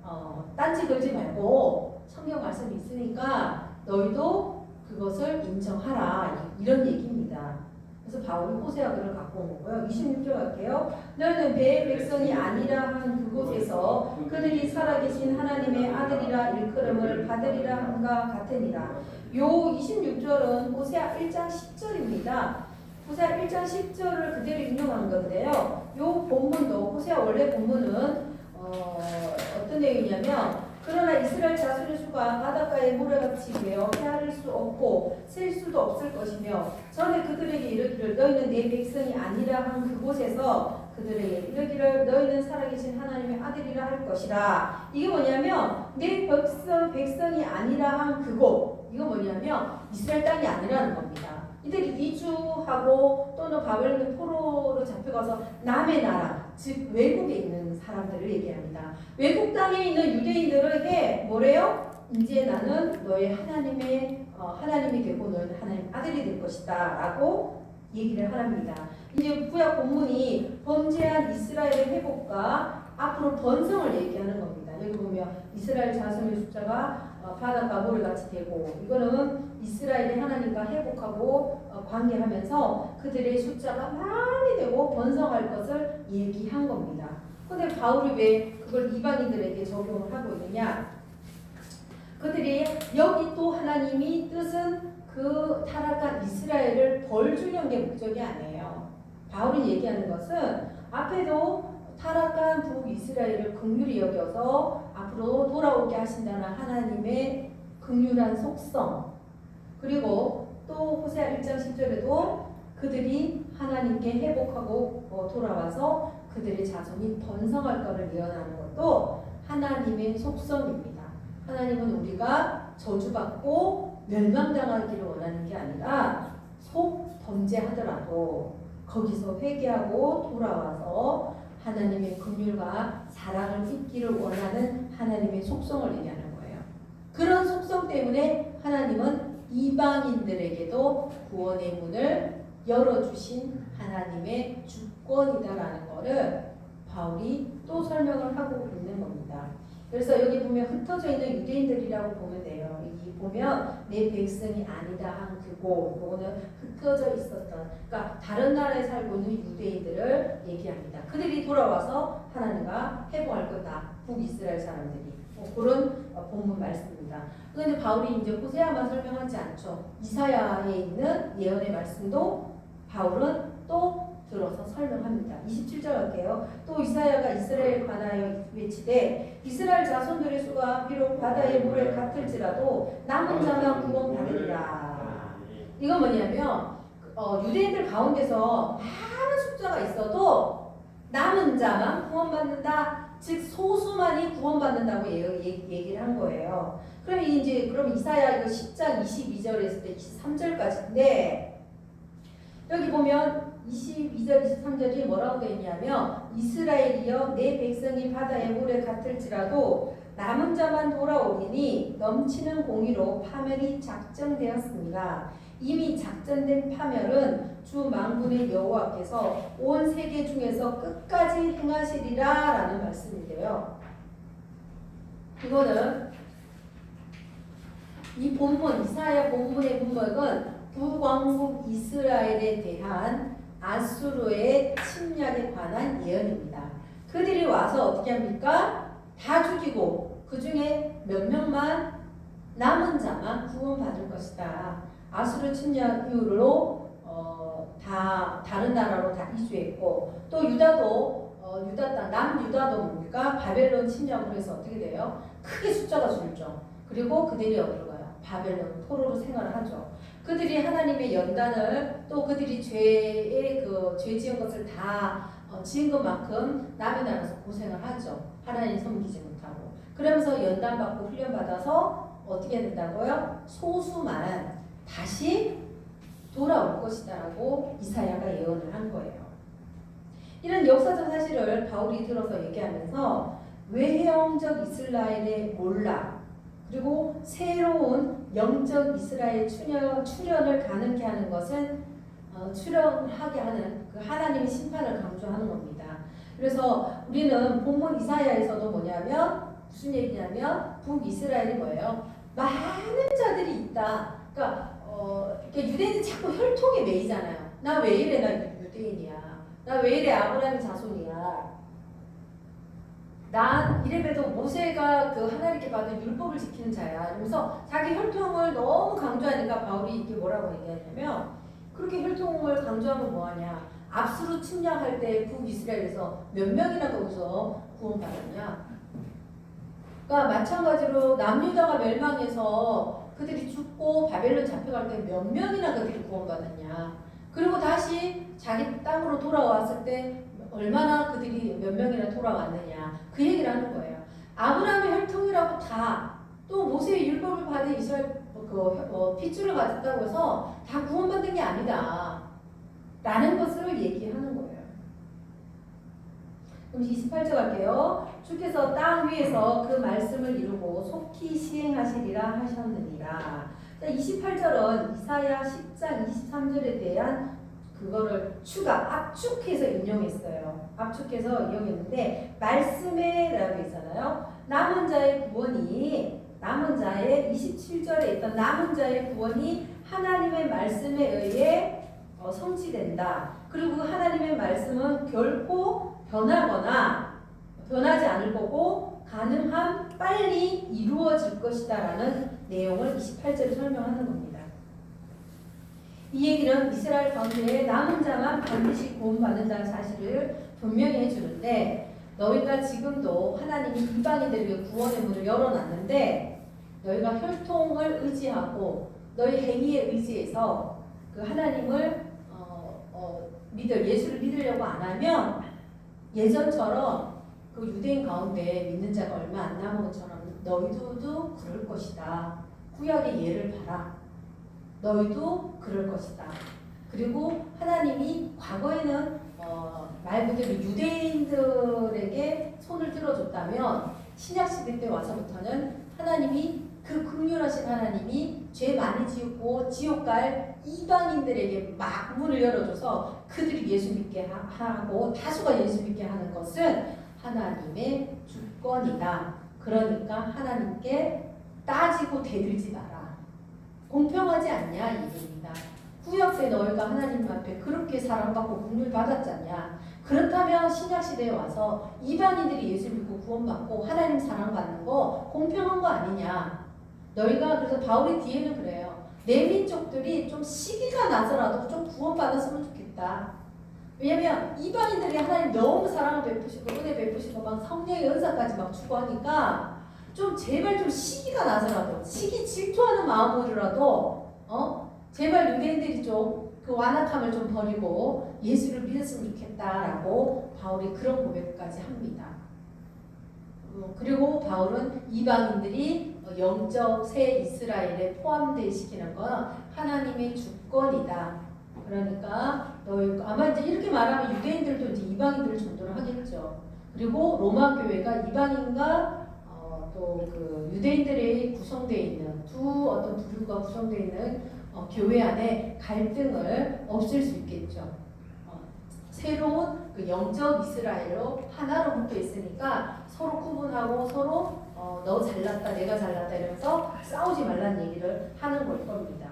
딴지 걸지 말고 성경 말씀이 있으니까 너희도 그것을 인정하라. 이런 얘기입니다. 그래서 바울이 호세아 글을 갖고 온 거고요. 26절 갈게요. 너희는 배의 백성이 아니라 한 그곳에서 그들이 살아계신 하나님의 아들이라 일컬음을 받으리라 함과 같으니라. 요 26절은 호세아 1장 10절입니다. 호세아 1장 10절을 그대로 인용한 건데요. 요 본문도 호세아 원래 본문은 어떤 내용이냐면 그러나 이스라엘 자손의 수가 바닷가의 모래같이 되어 헤아릴 수 없고 셀 수도 없을 것이며 전에 그들에게 이르기를 너희는 내 백성이 아니라 한 그곳에서 그들에게 이르기를 너희는 살아계신 하나님의 아들이라 할 것이라. 이게 뭐냐면 내 백성이 아니라 한 그곳. 이거 뭐냐면 이스라엘 땅이 아니라는 겁니다. 이들이 이주하고 또는 바벨론 포로로 잡혀가서 남의 나라 즉 외국에 있는 사람들을 얘기합니다. 외국 땅에 있는 유대인들에게 뭐래요? 이제 나는 너의 하나님이 되고 너는 하나님 아들이 될 것이다 라고 얘기를 합니다. 이제 구약 본문이 범죄한 이스라엘의 회복과 앞으로 번성을 얘기하는 겁니다. 여기 보면 이스라엘 자손의 숫자가 바닷가 모래같이 되고 이거는 이스라엘이 하나님과 회복하고 관계하면서 그들의 숫자가 많이 되고 번성할 것을 얘기한 겁니다. 근데 바울이 왜 그걸 이방인들에게 적용을 하고 있느냐? 그들이 여기 또 하나님이 뜻은 그 타락한 이스라엘을 벌 주는 게 목적이 아니에요. 바울이 얘기하는 것은 앞에도 타락한 북이스라엘을 긍휼히 여겨서 앞으로 돌아오게 하신다는 하나님의 긍휼한 속성 그리고 또 호세아 1장 10절에도 그들이 하나님께 회복하고 돌아와서 그들의 자손이 번성할 것을 예언하는 것도 하나님의 속성입니다. 하나님은 우리가 저주받고 멸망당하기를 원하는 게 아니라 속 범죄하더라도 거기서 회개하고 돌아와서 하나님의 긍휼과 사랑을 입기를 원하는 하나님의 속성을 얘기하는 거예요. 그런 속성 때문에 하나님은 이방인들에게도 구원의 문을 열어주신 하나님의 주권이다라는 것을 바울이 또 설명을 하고 있는 겁니다. 그래서 여기 보면 흩어져 있는 유대인들이라고 보면 돼요. 이 보면 내 백성이 아니다 한 그곳, 그거는 흩어져 있었던, 그러니까 다른 나라에 살고 있는 유대인들을 얘기합니다. 그들이 돌아와서 하나님과 회복할 거다. 북이스라엘 사람들이. 그런 본문 말씀입니다. 그런데 바울이 이제 호세아만 설명하지 않죠. 이사야에 있는 예언의 말씀도 바울은 또 들어서 설명합니다. 27절 할게요. 또 이사야가 이스라엘에 관하여 외치되 이스라엘 자손들의 수가 비록 바다의 물에 같을지라도 남은 자만 구원받으리라. 이건 뭐냐면 유대인들 가운데서 많은 숫자가 있어도 남은 자만 구원받는다. 즉 소수만이 구원받는다고 얘기를 한 거예요. 그럼 이사야 이거 10장 22절에서 23절까지인데 여기 보면 22절 23절이 뭐라고 되어 있냐면 이스라엘이여 내 백성이 바다의 물에 같을지라도 남은 자만 돌아오리니 넘치는 공의로 파멸이 작정되었습니다. 이미 작전된 파멸은 주 만군의 여호와께서 온 세계 중에서 끝까지 행하시리라 라는 말씀인데요. 이거는 이 본문 이사야 본문의 문맥은 북왕국 이스라엘에 대한 아수르의 침략에 관한 예언입니다. 그들이 와서 어떻게 합니까? 다 죽이고 그 중에 몇 명만 남은 자만 구원받을 것이다. 아수르 침략 이후로 다 다른 나라로 다 이주했고 또 유다도 유다 땅 남유다도 뭡니까? 바벨론 침략으로 해서 어떻게 돼요? 크게 숫자가 줄죠. 그리고 그들이 어디로 가요? 바벨론 포로로 생활을 하죠. 그들이 하나님의 연단을 또 그들이 죄 지은 것을 다 지은 것만큼 남의 나라에서 고생을 하죠. 하나님 섬기지 못하고. 그러면서 연단받고 훈련받아서 어떻게 된다고요? 소수만 다시 돌아올 것이다라고 이사야가 예언을 한 거예요. 이런 역사적 사실을 바울이 들어서 얘기하면서 외형적 이스라엘의 몰락 그리고 새로운 영적 이스라엘 출현을 가능케 하는 것은 출현하게 하는 그 하나님의 심판을 강조하는 겁니다. 그래서 우리는 본문 이사야에서도 뭐냐면 무슨 얘기냐면 북이스라엘이 뭐예요? 많은 자들이 있다. 그러니까 유대인이 자꾸 혈통에 매이잖아요. 나 왜 이래? 나 유대인이야. 나 왜 이래? 아브라함의 자손이야. 난 이래봬도 모세가 그 하나님께 받은 율법을 지키는 자야. 그러면서 자기 혈통을 너무 강조하니까 바울이 이게 뭐라고 얘기하냐면 그렇게 혈통을 강조하면 뭐하냐. 압수로 침략할 때 북이스라엘에서 몇 명이나 거기서 구원받았냐. 그러니까 마찬가지로 남유다가 멸망해서 그들이 죽고 바벨론 잡혀갈 때 몇 명이나 그들이 구원받았냐. 그리고 다시 자기 땅으로 돌아왔을 때 얼마나 그들이 몇 명이나 돌아왔느냐. 그 얘기를 하는 거예요. 아브라함의 혈통이라고 다 또 모세의 율법을 받은 이스라엘 핏줄을 가졌다고 해서 다 구원받는 게 아니다. 라는 것을 얘기하는 거예요. 그럼 28절 갈게요. 주께서 땅 위에서 그 말씀을 이루고 속히 시행하시리라 하셨느니라. 28절은 이사야 10장 23절에 대한 그거를 압축해서 인용했어요. 압축해서 인용했는데 말씀에 라고 있잖아요. 남은 자의 구원이 남은 자의 27절에 있던 남은 자의 구원이 하나님의 말씀에 의해 성취된다. 그리고 하나님의 말씀은 결코 변하지 않을 거고 가능한 빨리 이루어질 것이다 라는 내용을 28절에 설명하는 겁니다. 이 얘기는 이스라엘 가운데 남은 자만 반드시 구원받는다는 사실을 분명히 해주는데 너희가 지금도 하나님이 이방인들에게 구원의 문을 열어놨는데 너희가 혈통을 의지하고 너희 행위에 의지해서 그 하나님을 예수를 믿으려고 안 하면 예전처럼 그 유대인 가운데 믿는 자가 얼마 안 남은 것처럼 너희도 그럴 것이다. 구약의 예를 봐라. 너희도 그럴 것이다. 그리고 하나님이 과거에는 말 그대로 유대인들에게 손을 들어줬다면 신약시대 때 와서부터는 하나님이 그 긍휼하신 하나님이 죄 많이 지었고 지옥 갈 이방인들에게 막 문을 열어줘서 그들이 예수 믿게 하고 다수가 예수 믿게 하는 것은 하나님의 주권이다. 그러니까 하나님께 따지고 대들지 마라. 공평하지 않냐 이 얘기입니다. 구약 때 너희가 하나님 앞에 그렇게 사랑받고 긍휼 받았잖냐. 그렇다면 신약시대에 와서 이방인들이 예수 믿고 구원받고 하나님 사랑받는 거 공평한 거 아니냐. 너희가 그래서 바울이 뒤에는 그래요. 내 민족들이 좀 시기가 나서라도 좀 구원받았으면 좋겠다. 왜냐면 이방인들이 하나님 너무 사랑을 베푸시고 은혜 베푸시고 막 성령의 은사까지 막 주고 하니까 좀 제발 좀 시기가 나서라도 시기 질투하는 마음으로라도 제발 유대인들이 좀 그 완악함을 좀 버리고 예수를 믿었으면 좋겠다라고 바울이 그런 고백까지 합니다. 그리고 바울은 이방인들이 영적 새 이스라엘에 포함되시키는 건 하나님의 주권이다. 그러니까 너희 아마 이제 이렇게 말하면 유대인들도 이제 이방인들을 전도를 하겠죠. 그리고 로마 교회가 이방인과 또 그 유대인들이 구성되어 있는 두 어떤 부류가 구성되어 있는 교회 안에 갈등을 없앨 수 있겠죠. 새로운 그 영적 이스라엘로 하나로 묶여 있으니까 서로 구분하고 서로 너 잘났다 내가 잘났다 이러면서 싸우지 말라는 얘기를 하는 걸 겁니다.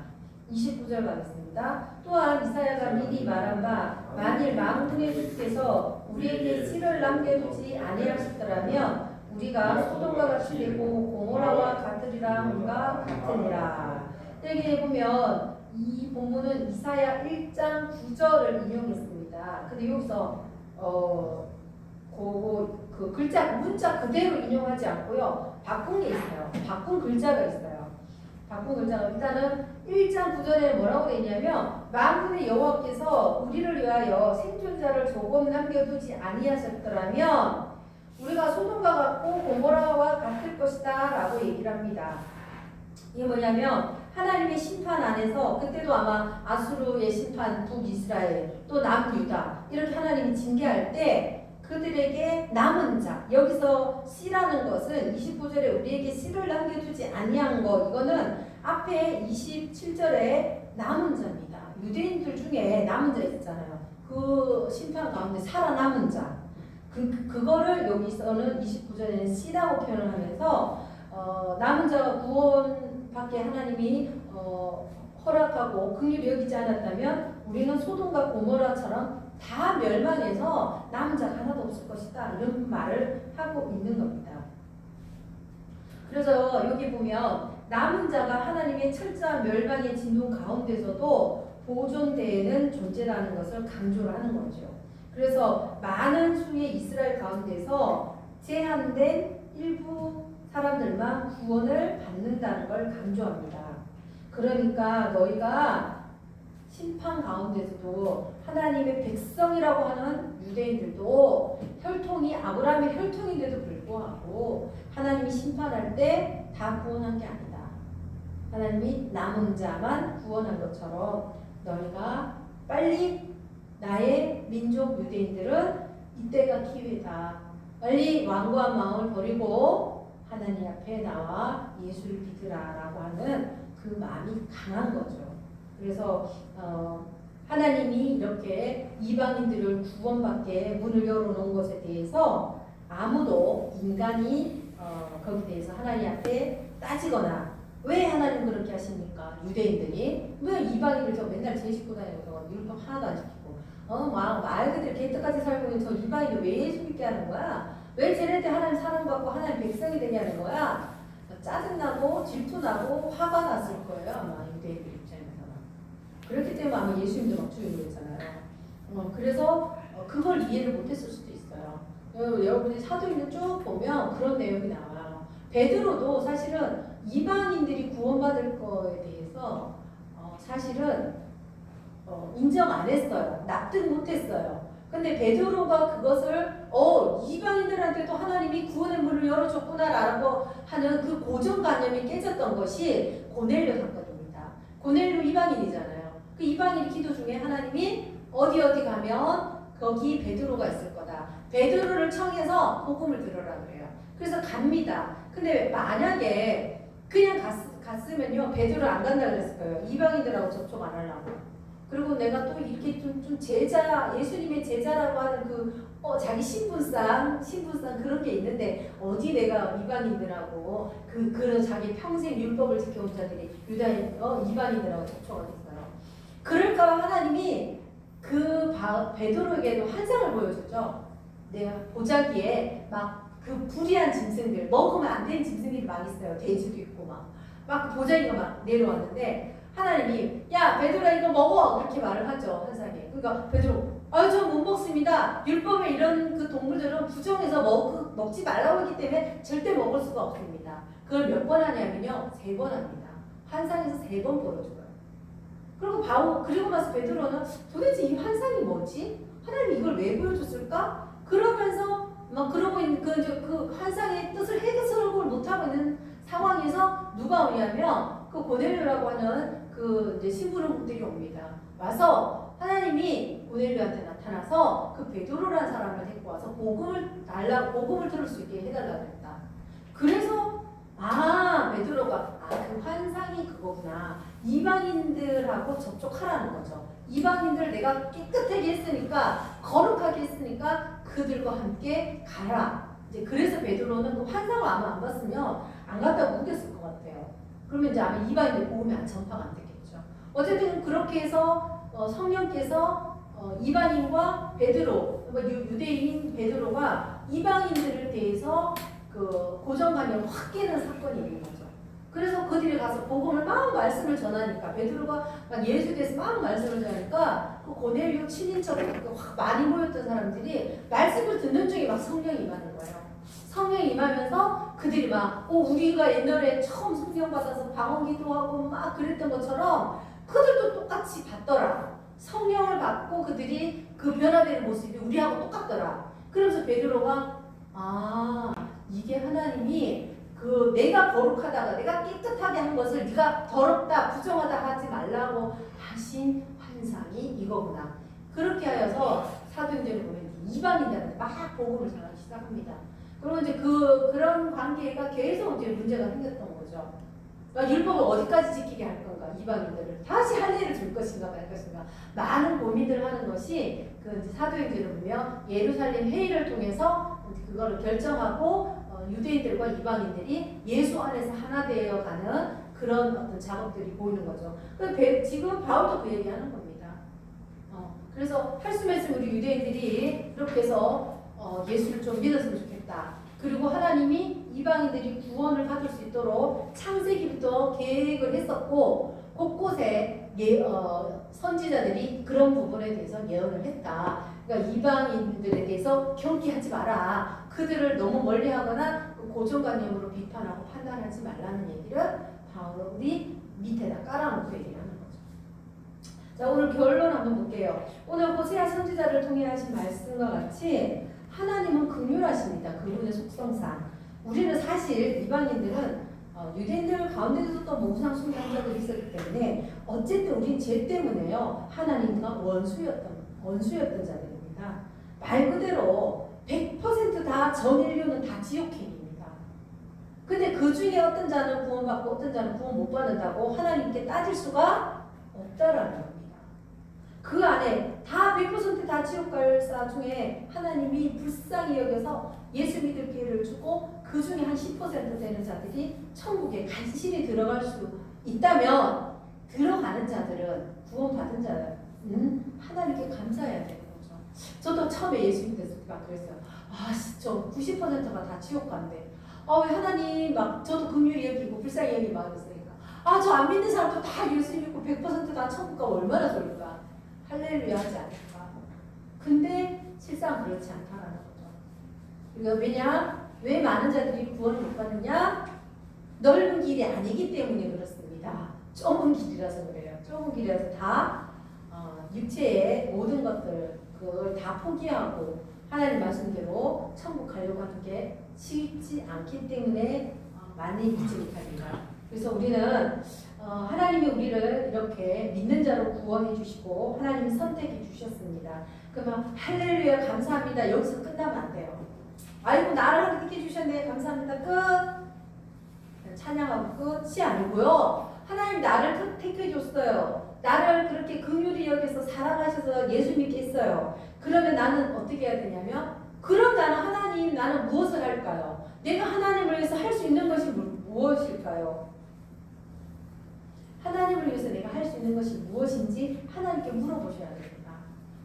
29절 가겠습니다. 또한 이사야가 미리 말한 바 만일 만군의 주께서 우리에게 씨를 남겨두지 아니하셨더라면 우리가 소돔과 같이 되고 고모라와 같으리라 함과 같으니라. 여기 보면 이 본문은 이사야 1장 9절을 인용했습니다. 근데 여기서 그 글자 문자 그대로 인용하지 않고요. 바꾼 게 있어요. 바꾼 글자가 있어요. 바꾼 글자가 일단은 1장 9절에 뭐라고 되어 있냐면 만군의 여호와께서 우리를 위하여 생존자를 조금 남겨두지 아니하셨더라면 우리가 소돔과 같고 고모라와 같을 것이다 라고 얘기를 합니다. 이게 뭐냐면 하나님의 심판 안에서 그때도 아마 아수르의 심판 북이스라엘 또 남유다 이렇게 하나님이 징계할 때 그들에게 남은 자 여기서 씨라는 것은 29절에 우리에게 씨를 남겨두지 아니한 거 이거는 앞에 27절에 남은 자입니다. 유대인들 중에 남은 자 있잖아요. 그 심판 가운데 살아남은 자 그거를 여기서는 29절에는 씨라고 표현을 하면서 남은 자가 구원받게 하나님이 허락하고 긍휼히 여기지 않았다면 우리는 소돔과 고모라처럼 다 멸망해서 남은 자가 하나도 없을 것이다 이런 말을 하고 있는 겁니다. 그래서 여기 보면 남은 자가 하나님의 철저한 멸망의 진동 가운데서도 보존되는 존재라는 것을 강조를 하는 거죠. 그래서 많은 수의 이스라엘 가운데서 제한된 일부 사람들만 구원을 받는다는 걸 강조합니다. 그러니까 너희가 심판 가운데서도 하나님의 백성이라고 하는 유대인들도 혈통이 아브라함의 혈통인데도 불구하고 하나님이 심판할 때 다 구원한 게 아니다. 하나님이 남은 자만 구원한 것처럼 너희가 빨리 나의 민족 유대인들은 이때가 기회다. 빨리 완고한 마음을 버리고 하나님 앞에 나와 예수를 믿으라라고 하는 그 마음이 강한 거죠. 그래서 하나님이 이렇게 이방인들을 구원받게 문을 열어놓은 것에 대해서 아무도 인간이 거기에 대해서 하나님 앞에 따지거나 왜 하나님 그렇게 하십니까? 유대인들이 왜 이방인들 저 맨날 제 식구 다니면서 율법 하나도 안 지키고 말 그대로 개떡같이 살고 있는 저 이방인들 왜 예수 믿게 하는 거야? 왜 쟤네들 하나님 사랑받고 하나님 백성이 되게 하는 거야? 짜증나고 질투나고 화가 났을 거예요 아마 유대인들 입장에서는. 그렇기 때문에 아마 예수님도 막 죽이고 그랬잖아요. 그래서 그걸 이해를 못했을 수도 있어요. 여러분이 사도행전 쭉 보면 그런 내용이 나와요. 베드로도 사실은 이방인들이 구원받을 거에 대해서 사실은 인정 안 했어요. 납득 못 했어요. 근데 베드로가 그것을 이방인들한테도 하나님이 구원의 문을 열어줬구나라고 하는 그 고정관념이 깨졌던 것이 고넬료 사건입니다. 고넬료 이방인이잖아요. 그 이방인 기도 중에 하나님이 어디 가면 거기 베드로가 있을 거다. 베드로를 청해서 복음을 들으라 그래요. 그래서 갑니다. 근데 만약에 그냥 갔으면요 베드로 안 간다 그랬을 거예요. 이방인들하고 접촉 안 하려고. 그리고 내가 또 이렇게 좀 제자, 예수님의 제자라고 하는 자기 신분상 그런 게 있는데, 어디 내가 이방인들하고 그런 자기 평생 율법을 지켜온 자들이 이방인들하고 접촉하겠어요. 그럴까 하나님이 베드로에게도 환상을 보여줬죠. 내가 보자기에 막 그 불의한 짐승들, 먹으면 안 되는 짐승들이 막 있어요. 돼지도 있고 막 보자기가 막 내려왔는데, 하나님이 야 베드로야 이거 먹어 그렇게 말을 하죠. 환상에. 그러니까 베드로 저 못 먹습니다. 율법에 이런 그 동물들은 부정해서 먹지 말라고 했기 때문에 절대 먹을 수가 없습니다. 그걸 몇 번 하냐면요, 3번 합니다. 환상에서 3번 보여줘요. 그리고 나서 베드로는 도대체 이 환상이 뭐지? 하나님이 이걸 왜 보여줬을까? 그러면서 막 그러고 있는 그 환상의 뜻을 해석을 못하고 있는 상황에서 누가 오냐면 그 고넬료라고 하는 이제 신부름꾼들이 옵니다. 와서 하나님이 고넬료한테 나타나서 그 베드로라는 사람을 데리고 와서 복음을 들을 수 있게 해달라고 했다. 그래서 베드로가 그 환상이 그거구나. 이방인들하고 접촉하라는 거죠. 이방인들 내가 깨끗하게 했으니까, 거룩하게 했으니까 그들과 함께 가라. 이제 그래서 베드로는 그 환상을 아마 안 봤으면 안 갔다고 우겼을 것 같아요. 그러면 이제 아마 이방인들 복음이 전파가 안 됐겠죠. 어쨌든 그렇게 해서 성령께서 이방인과 베드로, 유대인 베드로가 이방인들을 대해서 그 고정관념을 확 깨는 사건이 있는 거죠. 그래서 그들이 가서 복음을 막 말씀을 전하니까, 베드로가 막 예수에 대해서 막 말씀을 전하니까 그 고넬료 친인척 확 많이 모였던 사람들이 말씀을 듣는 중에 막 성령이 임하는 거예요. 성령이 임하면서 그들이 막 우리가 옛날에 처음 성령 받아서 방언기도하고 막 그랬던 것처럼 그들도 똑같이 받더라. 성령을 받고 그들이 그 변화되는 모습이 우리하고 똑같더라. 그러면서 베드로가 이게 하나님이 내가 거룩하다가 내가 깨끗하게 한 것을 네가 더럽다 부정하다 하지 말라고 하신 환상이 이거구나. 그렇게 하여서 사도행전을 보면 이방인들한테 막 복음을 전하기 시작합니다. 그러면 이제 그런 관계가 계속 이제 문제가 생겼던 거죠. 율법을 어디까지 지키게 할 건가? 이방인들을 다시 할례를 줄 것인가 말 것인가? 많은 고민을 하는 것이 이제 사도행전을 보면 예루살렘 회의를 통해서 그거를 결정하고 유대인들과 이방인들이 예수 안에서 하나 되어가는 그런 어떤 작업들이 보이는 거죠. 지금 바울도 그 얘기하는 겁니다. 그래서 할수말씀 우리 유대인들이 이렇게 해서 예수를 좀 믿었으면 좋겠다. 그리고 하나님이 이방인들이 구원을 받을 수 있도록 창세기부터 계획을 했었고 곳곳에 선지자들이 그런 부분에 대해서 예언을 했다. 그러니까 이방인들에 대해서 경계하지 마라. 그들을 너무 멀리하거나 고정관념으로 비판하고 판단하지 말라는 얘기를 바울이 밑에다 깔아놓고 얘기하는 거죠. 자, 오늘 결론 한번 볼게요. 오늘 호세아 선지자를 통해 하신 말씀과 같이 하나님은 긍휼하십니다. 그분의 속성상. 우리는 사실 이방인들은 유대인들 가운데서도 또 우상 숭배자들이 있었기 때문에 어쨌든 우린 죄 때문에요. 하나님과 원수였던 자들입니다. 말 그대로 100% 다 전 인류는 다 지옥행입니다. 근데 그 중에 어떤 자는 구원받고 어떤 자는 구원 못 받는다고 하나님께 따질 수가 없다라는 겁니다. 그 안에 다 100% 다 지옥 갈 자 중에 하나님이 불쌍히 여겨서 예수 믿을 기회를 주고 그 중에 한 10% 되는 자들이 천국에 간신히 들어갈 수 있다면 들어가는 자들은 구원받은 자는 하나님께 감사해야 되는 거죠. 저도 처음에 예수 믿었을 때 막 그랬어요. 저 90%가 다 지옥 간대. 왜 하나님 막 저도 긍휼히 여기고 불쌍히 여기고 막 그랬으니까 저 안 믿는 사람도 다 예수 믿고 100% 다 천국 가면 얼마나 좋을까. 할렐루야 하지 않을까. 근데 실상 그렇지 않다라는 거죠. 그러니까 왜 많은 자들이 구원을 못 받느냐? 넓은 길이 아니기 때문에 그렇습니다. 좁은 길이라서 그래요. 좁은 길이라서 다 육체의 모든 것들 그걸 다 포기하고 하나님 말씀대로 천국 가려고 하는 게 쉽지 않기 때문에 많이 믿지 못합니다. 그래서 우리는 하나님이 우리를 이렇게 믿는 자로 구원해 주시고 하나님이 선택해 주셨습니다. 그러면 할렐루야 감사합니다. 여기서 끝나면 안 돼요. 아이고 나를 하나님께 주셨네 감사합니다. 끝. 찬양하고 끝이 아니고요. 하나님 나를 택해 줬어요. 나를 그렇게 긍휼히 여겨 살아가셔서 예수 믿게 했어요. 그러면 나는 어떻게 해야 되냐면 그럼 나는 하나님 나는 무엇을 할까요? 내가 하나님을 위해서 할 수 있는 것이 무엇일까요? 하나님을 위해서 내가 할 수 있는 것이 무엇인지 하나님께 물어보셔야 됩니다.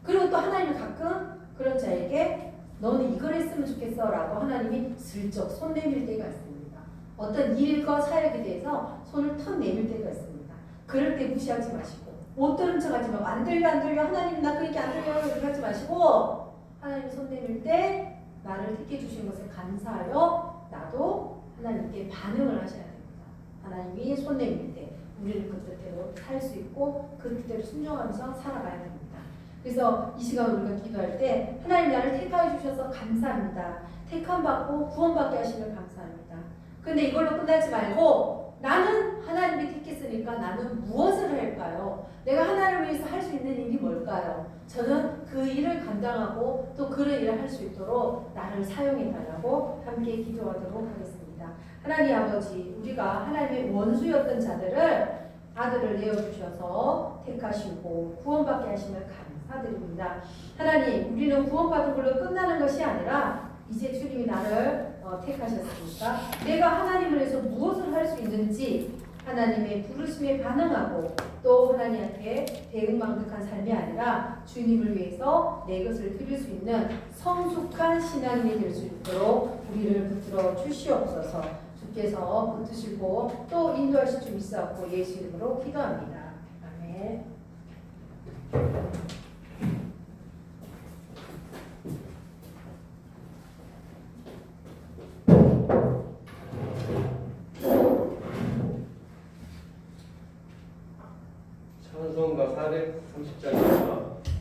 그리고 또 하나님은 가끔 그런 자에게 너는 이걸 했으면 좋겠어 라고 하나님이 슬쩍 손 내밀 때가 있습니다. 어떤 일과 사역에 대해서 손을 턱 내밀 때가 있습니다. 그럴 때 무시하지 마시고 못 들은 척 하지 마. 안 들려 하나님 나 그렇게 안 들려요 이렇게 하지 마시고 하나님이 손 내밀 때 나를 택해 주신 것에 감사하여 나도 하나님께 반응을 하셔야 됩니다. 하나님이 손 내밀 때 우리는 그 뜻대로 살 수 있고 그 뜻대로 순종하면서 살아가야 됩니다. 그래서 이 시간 우리가 기도할 때 하나님 나를 택하여 주셔서 감사합니다. 택함 받고 구원받게 하시면 감사합니다. 근데 이걸로 끝나지 말고 나는 하나님이 택했으니까 나는 무엇을 할까요? 내가 하나님을 위해서 할 수 있는 일이 뭘까요? 저는 그 일을 감당하고 또 그런 일을 할 수 있도록 나를 사용해 달라고 함께 기도하도록 하겠습니다. 하나님 아버지, 우리가 하나님의 원수였던 자들을 아들을 내어주셔서 택하시고 구원받게 하시면 감사드립니다. 하나님, 우리는 구원받은 걸로 끝나는 것이 아니라 이제 주님이 나를 택하셨으니까 내가 하나님을 위해서 무엇을 할 수 있는지 하나님의 부르심에 반응하고 또 하나님께 대응망덕한 삶이 아니라 주님을 위해서 내 것을 드릴 수 있는 성숙한 신앙인이 될 수 있도록 우리를 붙들어 주시옵소서. 주께서 붙드시고 또 인도하실 줄 믿사옵고 예수 이름으로 기도합니다. 아멘. 찬송가 430장입니다.